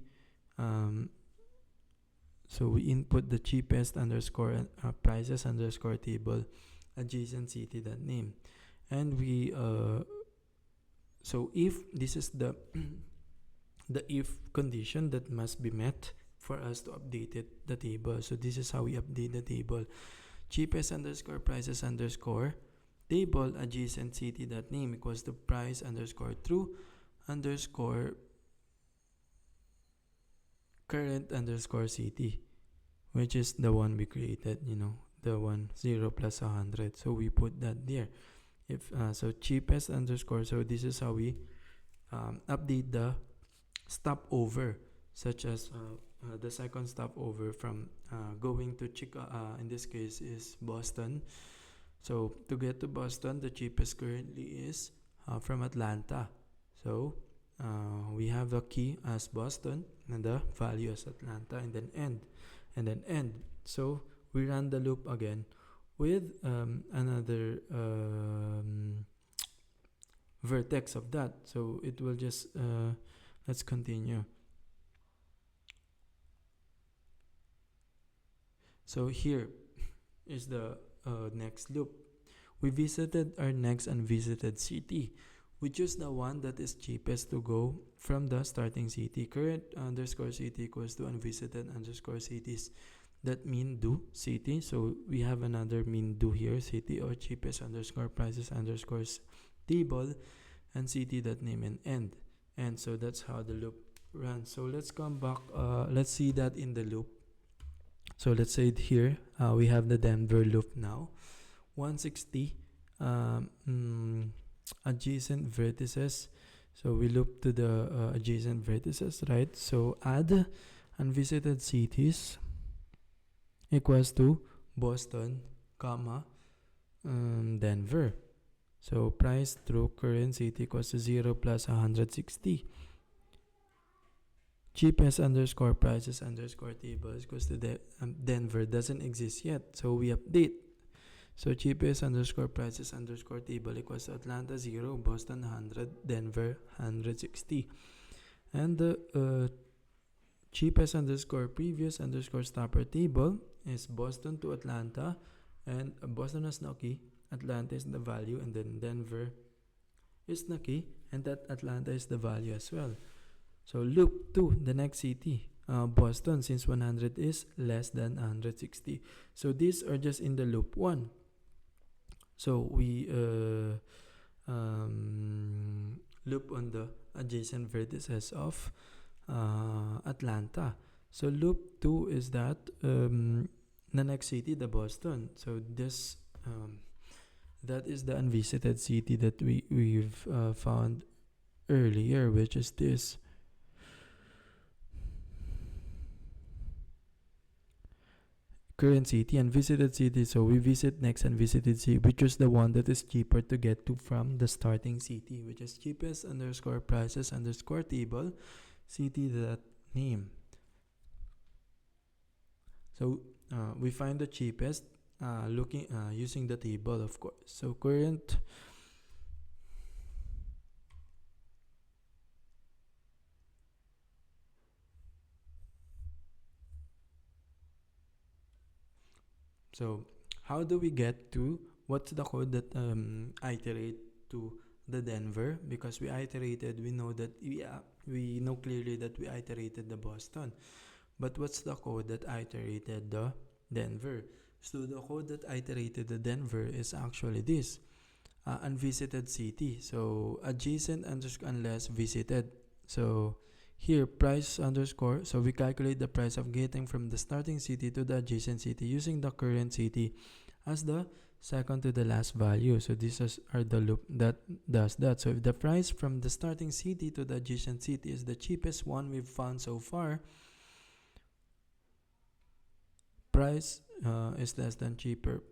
So we input the cheapest underscore prices underscore table adjacent city that name, and we so if this is the the if condition that must be met for us to update it, the table. So this is how we update the table: cheapest underscore prices underscore table adjacent city that name equals to price underscore through underscore current underscore city, which is the one we created, the 0 plus 100. So we put that there. If so cheapest underscore, so this is how we update the stopover, such as the second stopover from going to in this case is Boston. So to get to Boston, the cheapest currently is from Atlanta. So we have the key as Boston and the value as Atlanta, and then end. So we run the loop again with another vertex of that. So it will just let's continue. So here is the next loop. We visited our next unvisited city. We choose the one that is cheapest to go from the starting city. Current underscore city equals to unvisited underscore cities that mean do city. So we have another mean do here, city or cheapest underscore prices underscores table and city that name and end. And so that's how the loop runs. So let's come back. Let's see that in the loop. So let's say here we have the Denver loop now. 160 adjacent vertices. So we loop to the adjacent vertices, right? So add unvisited cities equals to Boston, comma, Denver. So price through current city equals to 0 plus 160. Cheapest underscore prices underscore table equals to Denver doesn't exist yet. So we update. So cheapest underscore prices underscore table equals to Atlanta 0, Boston 100, Denver 160. And the cheapest underscore previous underscore stopper table is Boston to Atlanta, and Boston is Nucky, Atlanta is the value, and then Denver is Nucky, and that Atlanta is the value as well. So loop 2, the next city, Boston, since 100 is less than 160. So these are just in the loop 1. So we loop on the adjacent vertices of Atlanta. So loop 2 is that the next city, the Boston. So this that is the unvisited city that we've found earlier, which is this. Current city and visited city. So we visit next unvisited city, which is the one that is cheaper to get to from the starting city, which is cheapest underscore prices underscore table city that name. So we find the cheapest looking using the table, of course. So current So how do we get to what's the code that iterate to the Denver? Because we iterated, we know that we know clearly that we iterated the Boston. But what's the code that iterated the Denver? So the code that iterated the Denver is actually this. Unvisited city. So adjacent underscore unless visited. So here price underscore. So we calculate the price of getting from the starting city to the adjacent city using the current city as the second to the last value. So these are the loop that does that. So if the price from the starting city to the adjacent city is the cheapest one we've found so far, price is less than cheaper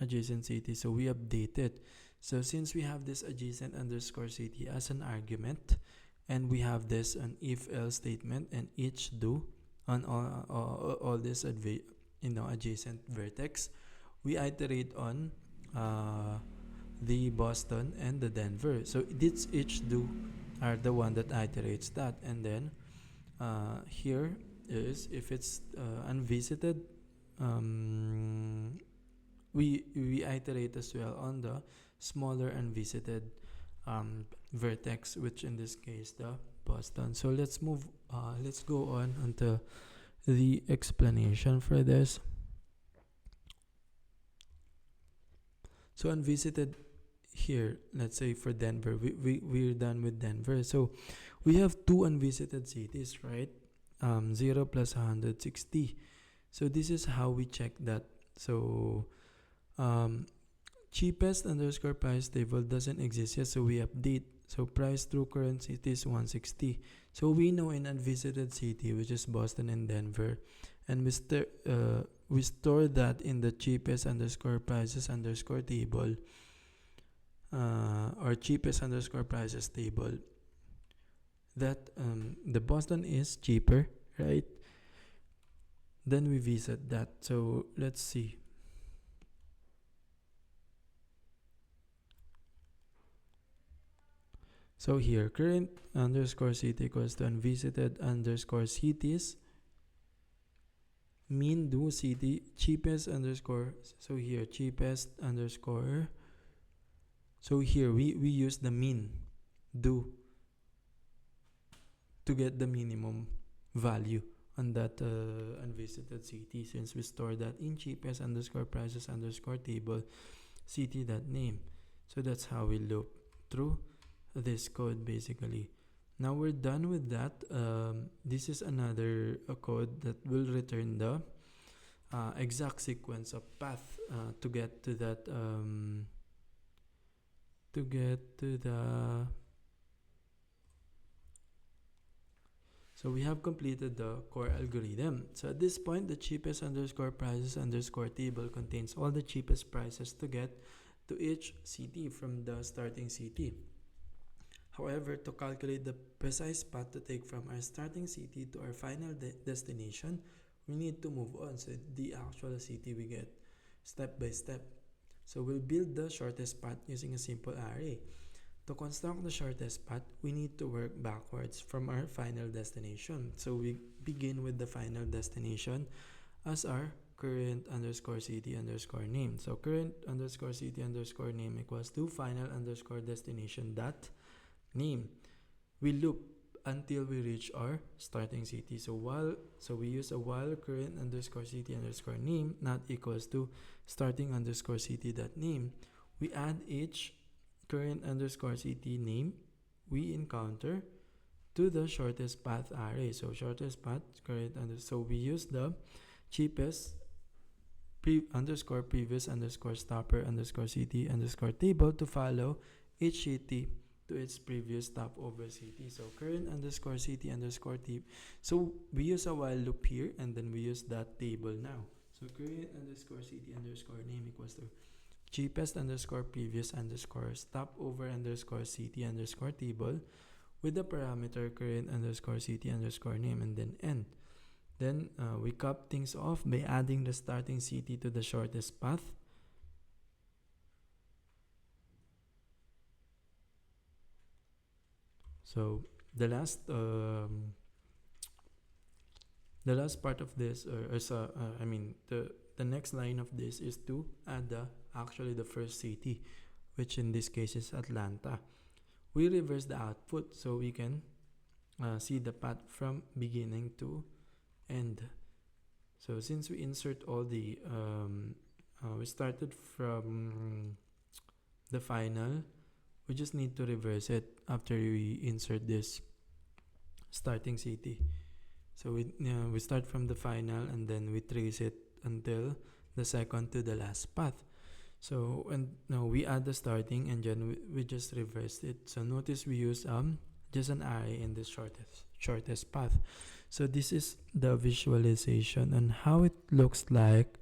adjacent city. So we update it. So since we have this adjacent underscore city as an argument, and we have this an if else statement and each do on all this adjacent vertex, we iterate on the Boston and the Denver. So this each do are the one that iterates that, and then here is if it's unvisited, we iterate as well on the smaller unvisited vertex, which in this case the Boston. So let's go on until the explanation for this. So unvisited here, let's say for Denver, we're done with Denver. So we have two unvisited cities, right? 0 plus 160. So this is how we check that. So cheapest underscore price table doesn't exist yet, so we update. So price through current city is 160. So we know in unvisited city, which is Boston and Denver, and we store that in the cheapest underscore prices underscore table, or cheapest underscore prices table. That the Boston is cheaper, right? Then we visit that. So let's see. So here, current underscore city equals to unvisited underscore cities, mean do city, cheapest underscore, so here cheapest underscore, so here we use the mean do to get the minimum value on that unvisited city, since we store that in cheapest underscore prices underscore table city that name. So that's how we loop through this code basically. Now we're done with that. This is another code that will return the exact sequence of path to get to that so we have completed the core algorithm. So at this point, the cheapest underscore prices underscore table contains all the cheapest prices to get to each city from the starting city. However, to calculate the precise path to take from our starting city to our final destination, we need to move on. So the actual city we get step by step. So we'll build the shortest path using a simple array. To construct the shortest path, we need to work backwards from our final destination. So we begin with the final destination as our current underscore city underscore name. So current underscore city underscore name equals to final underscore destination dot name. We loop until we reach our starting city. So we use a while current underscore city underscore name not equals to starting underscore city dot name. We add each current underscore city name we encounter to the shortest path array. So shortest path current so we use the cheapest underscore previous underscore stopper underscore city underscore table to follow each city to its previous stopover city. So current underscore city underscore table. So we use a while loop here and then we use that table now. So current underscore city underscore name equals to cheapest underscore previous underscore stopover underscore city underscore table with the parameter current underscore city underscore name and then end. Then we cap things off by adding the starting city to the shortest path. So the last part of this, the next line of this is to add the first city, which in this case is Atlanta. We reverse the output so we can see the path from beginning to end. So since we insert all the we started from the final, we just need to reverse it after we insert this starting city. So we start from the final and then we trace it until the second to the last path. So and now we add the starting and then we just reverse it. So notice we use just an array in the shortest path. So this is the visualization on how it looks like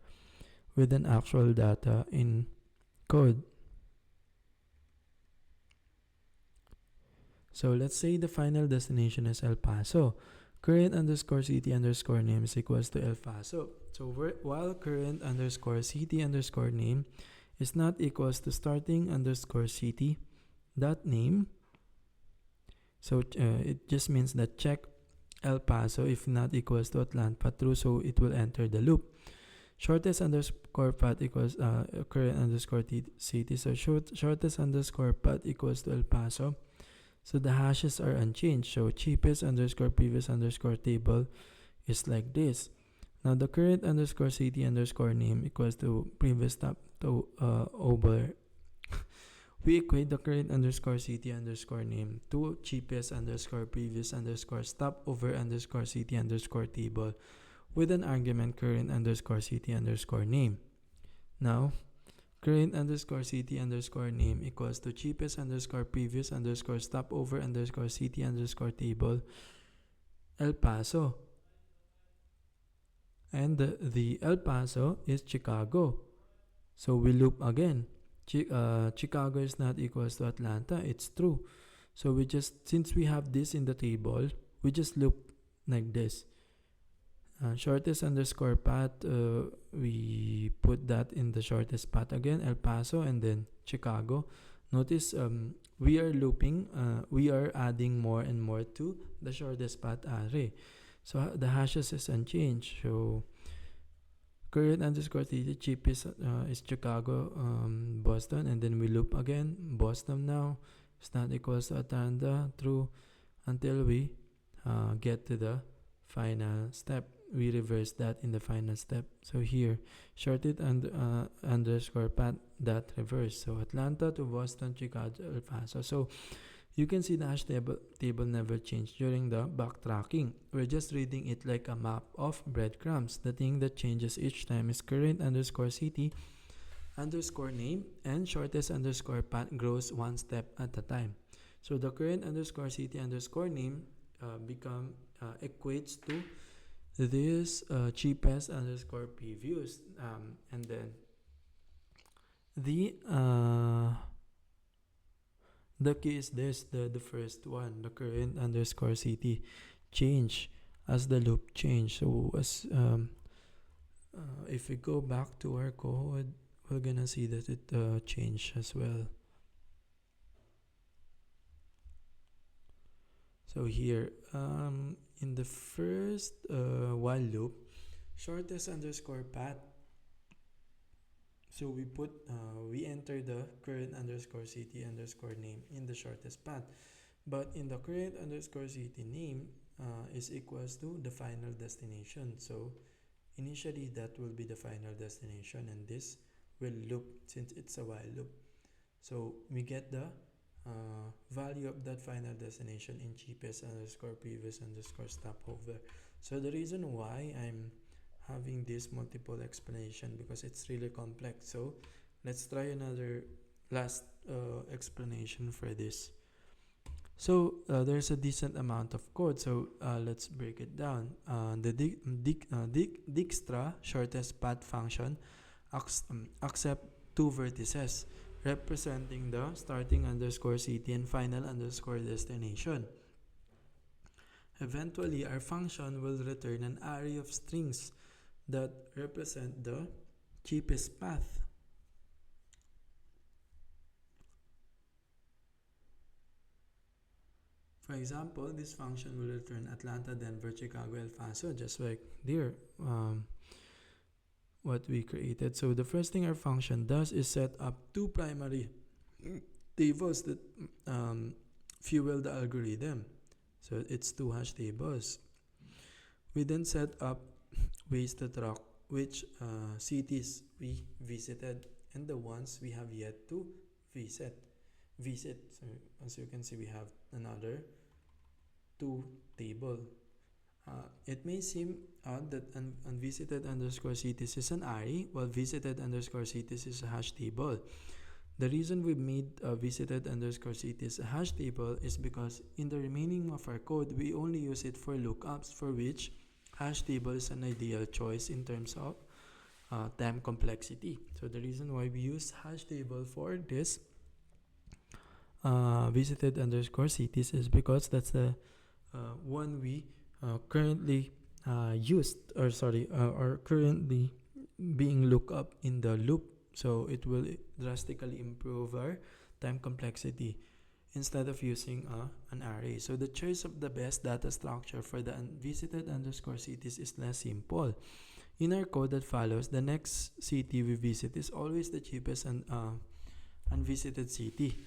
with an actual data in code. So let's say the final destination is El Paso. Current underscore city underscore name is equals to El Paso. So while current underscore city underscore name is not equals to starting underscore city dot name. So it just means that check El Paso if not equals to Atlanta true, so it will enter the loop. Shortest underscore path equals current underscore city. So shortest underscore path equals to El Paso. So the hashes are unchanged. So cheapest underscore previous underscore table is like this. Now the current underscore city underscore name equals to previous stop to over. We equate the current underscore city underscore name to cheapest underscore previous underscore stop over underscore city underscore table with an argument current underscore city underscore name. Now current underscore city underscore name equals to cheapest underscore previous underscore stopover underscore city underscore table El Paso. And the El Paso is Chicago. So we loop again. Chicago is not equals to Atlanta. It's true. So we just, since we have this in the table, we just loop like this. Shortest underscore path, we put that in the shortest path again, El Paso and then Chicago. Notice we are looping, we are adding more and more to the shortest path array. So the hashes is unchanged. So current underscore theta chip is Chicago, Boston, and then we loop again. Boston now is not equals to Atlanta, true, until we get to the final step. We reverse that in the final step. So here, shorted underscore path dot reverse. So Atlanta to Boston, Chicago, El Paso. So you can see the hash table never changed during the backtracking. We're just reading it like a map of breadcrumbs. The thing that changes each time is current underscore city underscore name, and shortest underscore path grows one step at a time. So the current underscore city underscore name equates to this cheapest underscore previews, and then the key is this, the first one, the current underscore city change as the loop change. So as if we go back to our code, we're gonna see that it changed as well. So here, in the first while loop, shortest underscore path. So we enter the current underscore city underscore name in the shortest path, but in the current underscore city name is equals to the final destination. So initially that will be the final destination, and this will loop since it's a while loop. So we get the value of that final destination in cheapest underscore previous underscore stopover. So the reason why I'm having this multiple explanation, because it's really complex. So let's try another last explanation for this. So there's a decent amount of code, so let's break it down. The Dijkstra shortest path function accept two vertices representing the starting underscore city and final underscore destination. Eventually, our function will return an array of strings that represent the cheapest path. For example, this function will return Atlanta, Denver, Chicago, El Paso, just like there, what we created. So the first thing our function does is set up two primary tables that fuel the algorithm. So it's two hash tables. We then set up ways to track which cities we visited and the ones we have yet to visit. So as you can see, we have another two table. It may seem odd that unvisited underscore cities is an array, while visited underscore cities is a hash table. The reason we made visited underscore cities a hash table is because in the remaining of our code, we only use it for lookups, for which hash table is an ideal choice in terms of time complexity. So the reason why we use hash table for this visited underscore cities is because that's the one we currently or currently being looked up in the loop. So it will drastically improve our time complexity instead of using an array. So the choice of the best data structure for the unvisited underscore cities is less simple. In our code that follows, the next city we visit is always the cheapest unvisited city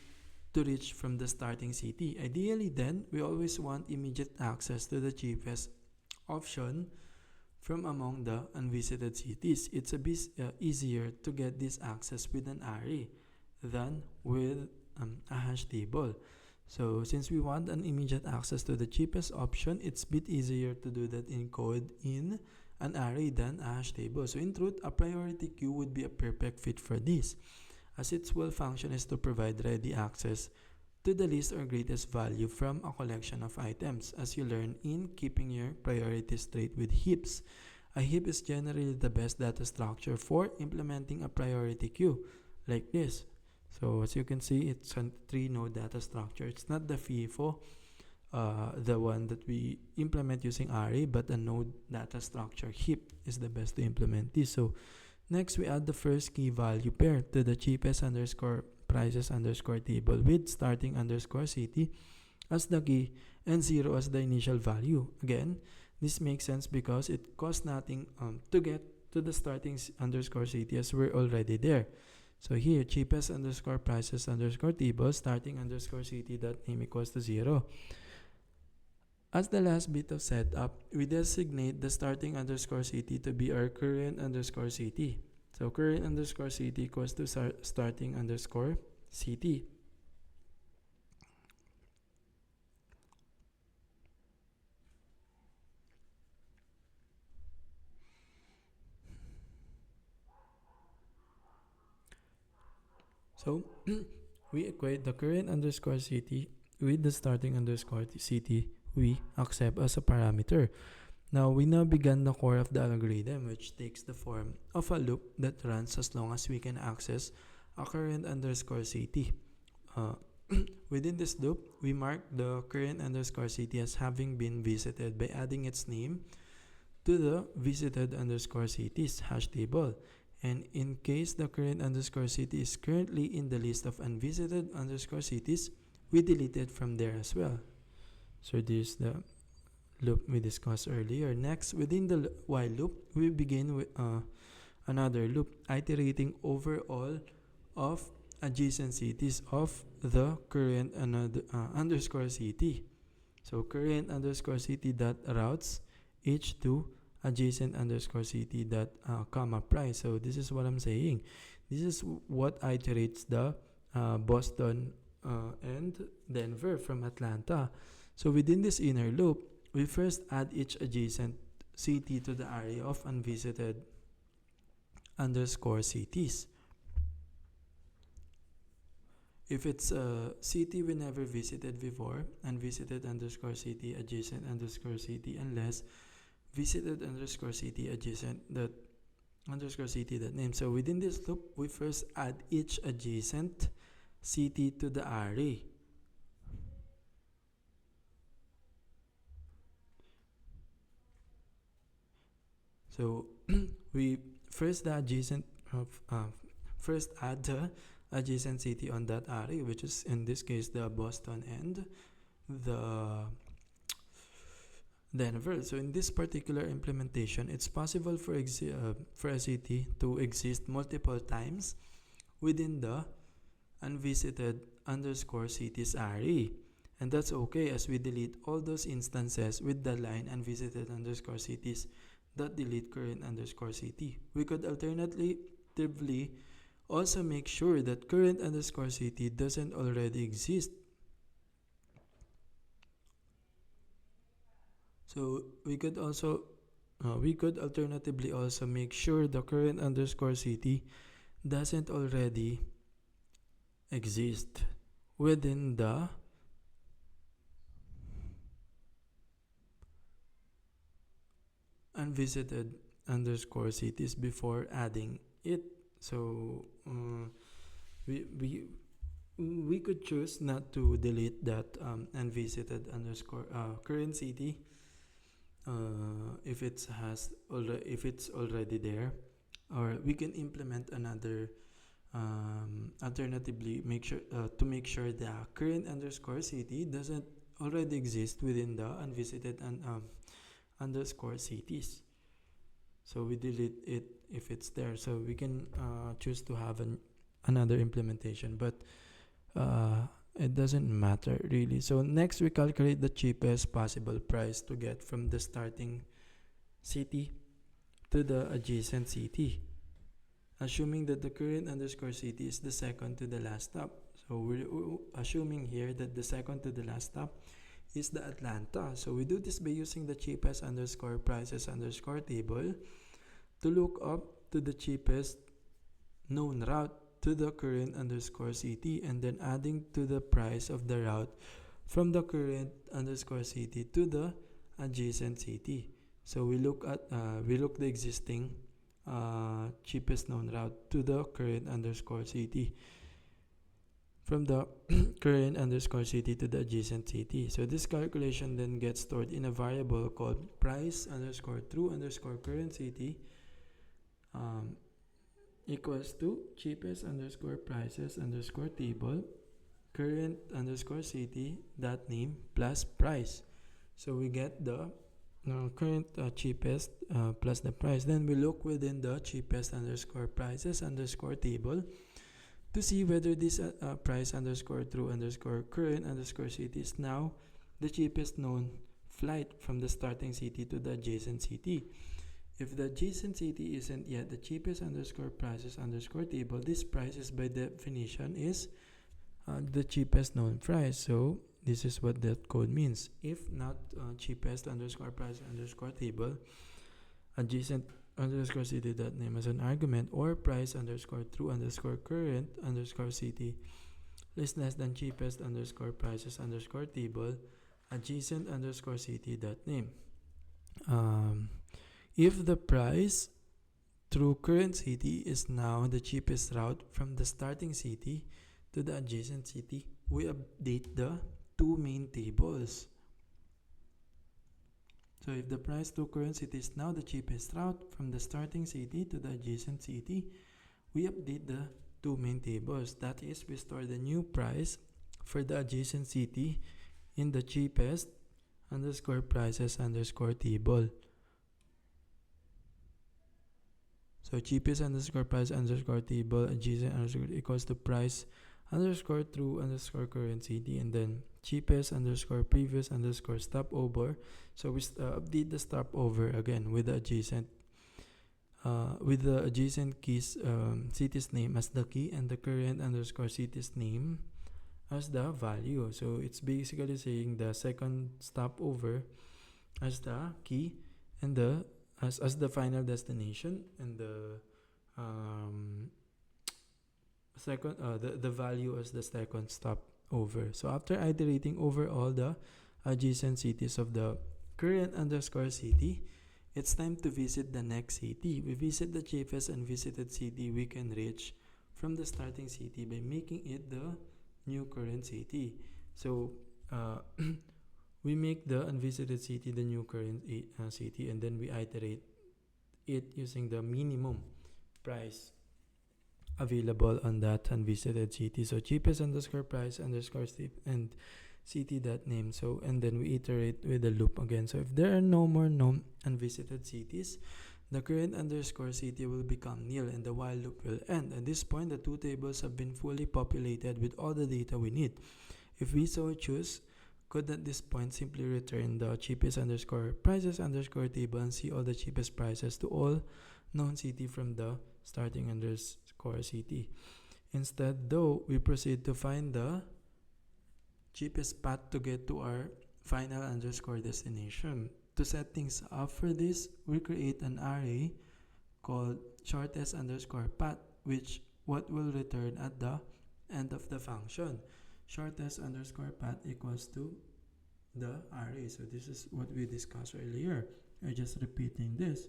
to reach from the starting city. Ideally then, we always want immediate access to the cheapest option from among the unvisited cities. It's a bit easier to get this access with an array than with a hash table. So since we want an immediate access to the cheapest option, it's a bit easier to do that in code in an array than a hash table. So in truth, a priority queue would be a perfect fit for this, as its whole function is to provide ready access to the least or greatest value from a collection of items, as you learn in keeping your priorities straight with heaps. A heap is generally the best data structure for implementing a priority queue like this. So as you can see, it's a 3-node data structure. It's not the FIFO, the one that we implement using array, but a node data structure. Heap is the best to implement this. So next, we add the first key value pair to the cheapest underscore prices underscore table with starting underscore city as the key and 0 as the initial value. Again, this makes sense because it costs nothing to get to the starting underscore city as we're already there. So here, cheapest underscore prices underscore table starting underscore city dot name equals to 0. As the last bit of setup, we designate the starting underscore city to be our current underscore city. So current underscore city equals to starting underscore city. So we equate the current underscore city with the starting underscore city we accept as a parameter. Now we now began the core of the algorithm, which takes the form of a loop that runs as long as we can access a current underscore city. Within this loop, we mark the current underscore city as having been visited by adding its name to the visited underscore cities hash table. And in case the current underscore city is currently in the list of unvisited underscore cities, we delete it from there as well. So this is the loop we discussed earlier. Next, within the while loop, we begin with another loop, iterating over all of adjacent cities of the current underscore city. So current underscore city dot routes h2 adjacent underscore city dot comma price. So this is what I'm saying. This is what iterates the Boston and Denver from Atlanta. So within this inner loop, we first add each adjacent city to the array of unvisited underscore cities. If it's a city we never visited before, unvisited underscore city adjacent underscore city, unless visited underscore city adjacent that underscore city that name. So within this loop, we first add each adjacent city to the array. So we first the adjacent of first add the adjacent city on that array, which is in this case the Boston and the Denver. So in this particular implementation, it's possible for a city to exist multiple times within the unvisited underscore cities array. And that's okay as we delete all those instances with the line unvisited underscore cities that delete current underscore city. We could alternatively also make sure that current underscore city doesn't already exist. So we could alternatively also make sure the current underscore city doesn't already exist within the unvisited underscore cities before adding it. So we could choose not to delete that unvisited underscore current city if it's already there, or we can implement another alternatively make sure the current underscore city doesn't already exist within the unvisited underscore cities. So we delete it if it's there. So we can choose to have another implementation, but it doesn't matter really. So next we calculate the cheapest possible price to get from the starting city to the adjacent city, assuming that the current underscore city is the second to the last stop. So we're assuming here that the second to the last stop is the Atlanta. So we do this by using the cheapest underscore prices underscore table to look up to the cheapest known route to the current underscore city, and then adding to the price of the route from the current underscore city to the adjacent city. So we look the existing cheapest known route to the current underscore city from the current underscore city to the adjacent city. So this calculation then gets stored in a variable called price underscore true underscore current city equals to cheapest underscore prices underscore table current underscore city dot name plus price. So we get the current cheapest plus the price. Then we look within the cheapest underscore prices underscore table to see whether this price underscore through underscore current underscore city is now the cheapest known flight from the starting city to the adjacent city. If the adjacent city isn't yet the cheapest underscore prices underscore table, this price is by definition is the cheapest known price. So this is what that code means. If not cheapest underscore price underscore table, adjacent underscore city dot name as an argument, or price underscore through underscore current underscore city is less than cheapest underscore prices underscore table adjacent underscore city dot name. If the price through current city is now the cheapest route from the starting city to the adjacent city, we update the two main tables. So if the price to current city is now the cheapest route from the starting city to the adjacent city, we update the two main tables. That is, we store the new price for the adjacent city in the cheapest underscore prices underscore table. So cheapest underscore price underscore table adjacent underscore equals to price underscore through underscore current city, and then cheapest underscore previous underscore stopover. So we update the stopover again with the adjacent keys city's name as the key and the current underscore city's name as the value. So it's basically saying the second stopover as the key and the as the final destination, and the second the value as the second stopover. So after iterating over all the adjacent cities of the current underscore city, it's time to visit the next city. We visit the cheapest unvisited city we can reach from the starting city by making it the new current city. So we make the unvisited city the new current city, and then we iterate it using the minimum price available on that unvisited city. So cheapest underscore price underscore and city dot name. So and then we iterate with the loop again. So if there are no more known unvisited cities, the current underscore city will become nil and the while loop will end. At this point, the two tables have been fully populated with all the data we need. If we so choose, could at this point simply return the cheapest underscore prices underscore table and see all the cheapest prices to all known city from the starting underscore city. Instead, though, we proceed to find the cheapest path to get to our final underscore destination. To set things up for this, we create an array called shortest underscore path, which what will return at the end of the function. Shortest underscore path equals to the array. So this is what we discussed earlier. I'm just repeating this.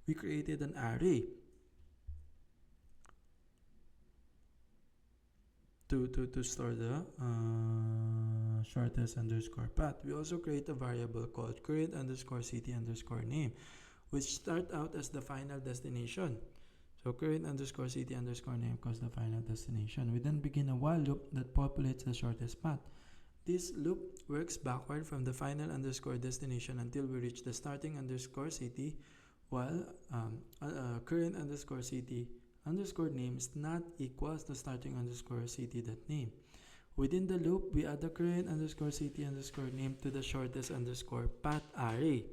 We created an array to store the shortest underscore path. We also create a variable called current underscore city underscore name, which start out as the final destination. So current underscore city underscore name equals the final destination. We then begin a while loop that populates the shortest path. This loop works backward from the final underscore destination until we reach the starting underscore city, while current underscore city underscore name is not equals to starting underscore city dot name. Within the loop, we add the current underscore city underscore name to the shortest underscore path array,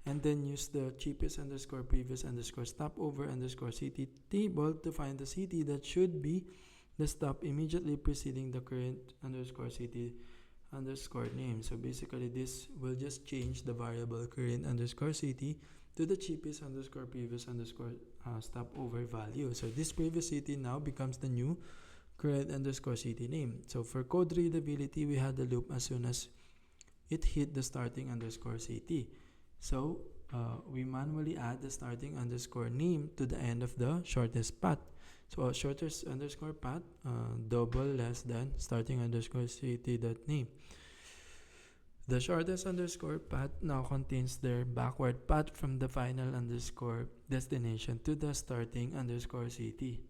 and then use the cheapest underscore previous underscore stopover underscore city table to find the city that should be the stop immediately preceding the current underscore city underscore name. So basically this will just change the variable current underscore city to the cheapest underscore previous underscore stopover value. So this previous city now becomes the new current underscore city name. So for code readability, we had the loop as soon as it hit the starting underscore city. So we manually add the starting underscore name to the end of the shortest path. So shortest underscore path double less than starting underscore city dot name. The shortest underscore path now contains their backward path from the final underscore destination to the starting underscore city.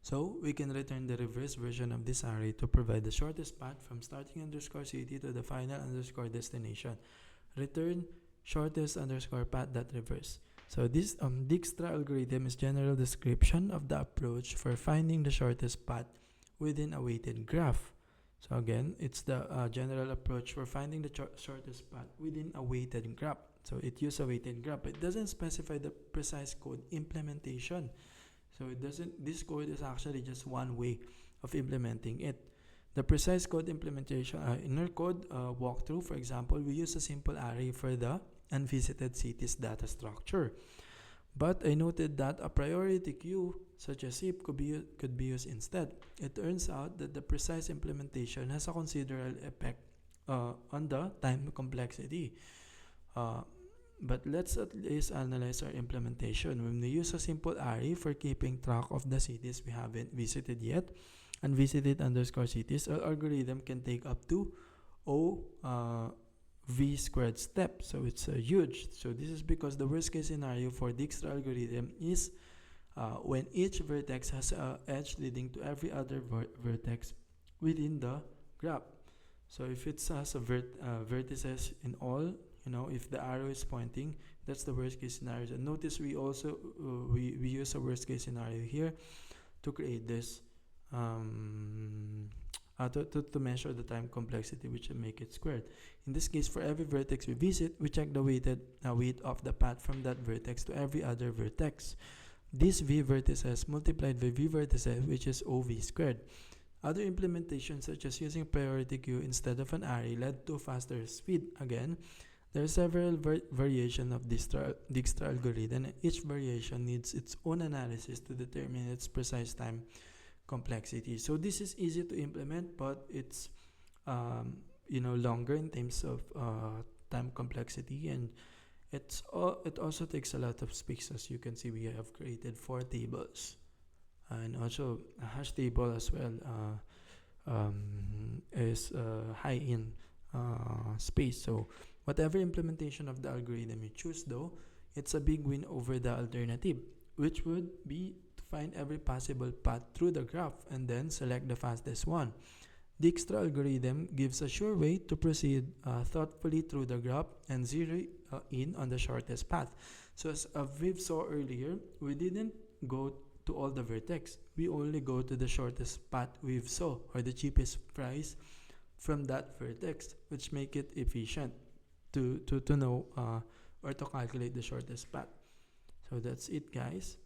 So we can return the reverse version of this array to provide the shortest path from starting underscore city to the final underscore destination. Return shortest underscore path dot reverse. So this Dijkstra algorithm is general description of the approach for finding the shortest path within a weighted graph. So again, it's the general approach for finding the shortest path within a weighted graph. So it uses a weighted graph. It doesn't specify the precise code implementation. So it doesn't. This code is actually just one way of implementing it. The precise code implementation in our code walkthrough, for example, we use a simple array for the unvisited cities data structure. But I noted that a priority queue such as heap could be used instead. It turns out that the precise implementation has a considerable effect on the time complexity. But let's at least analyze our implementation. When we use a simple array for keeping track of the cities we haven't visited yet, unvisited underscore cities, our algorithm can take up to v squared steps. So it's huge. So this is because the worst case scenario for Dijkstra algorithm is when each vertex has an edge leading to every other vertex within the graph. So if it has a vertices in all, if the arrow is pointing, that's the worst case scenario. And notice we also we use a worst case scenario here to create this to measure the time complexity, which will make it squared. In this case, for every vertex we visit, we check the weight of the path from that vertex to every other vertex. This v vertices multiplied by v vertices, which is ov squared. Other implementations, such as using priority queue instead of an array, led to faster speed. Again, there are several variations of Dijkstra algorithm, and each variation needs its own analysis to determine its precise time complexity. So this is easy to implement, but it's longer in terms of time complexity, and it also takes a lot of space. As you can see, we have created 4 tables, and also a hash table as well is high in space. So whatever implementation of the algorithm you choose, though, it's a big win over the alternative, which would be to find every possible path through the graph and then select the fastest one. Dijkstra algorithm gives a sure way to proceed thoughtfully through the graph and zero in on the shortest path. So as Viv saw earlier, we didn't go to all the vertex. We only go to the shortest path we saw, or the cheapest price from that vertex, which make it efficient to know or to calculate the shortest path. So that's it, guys.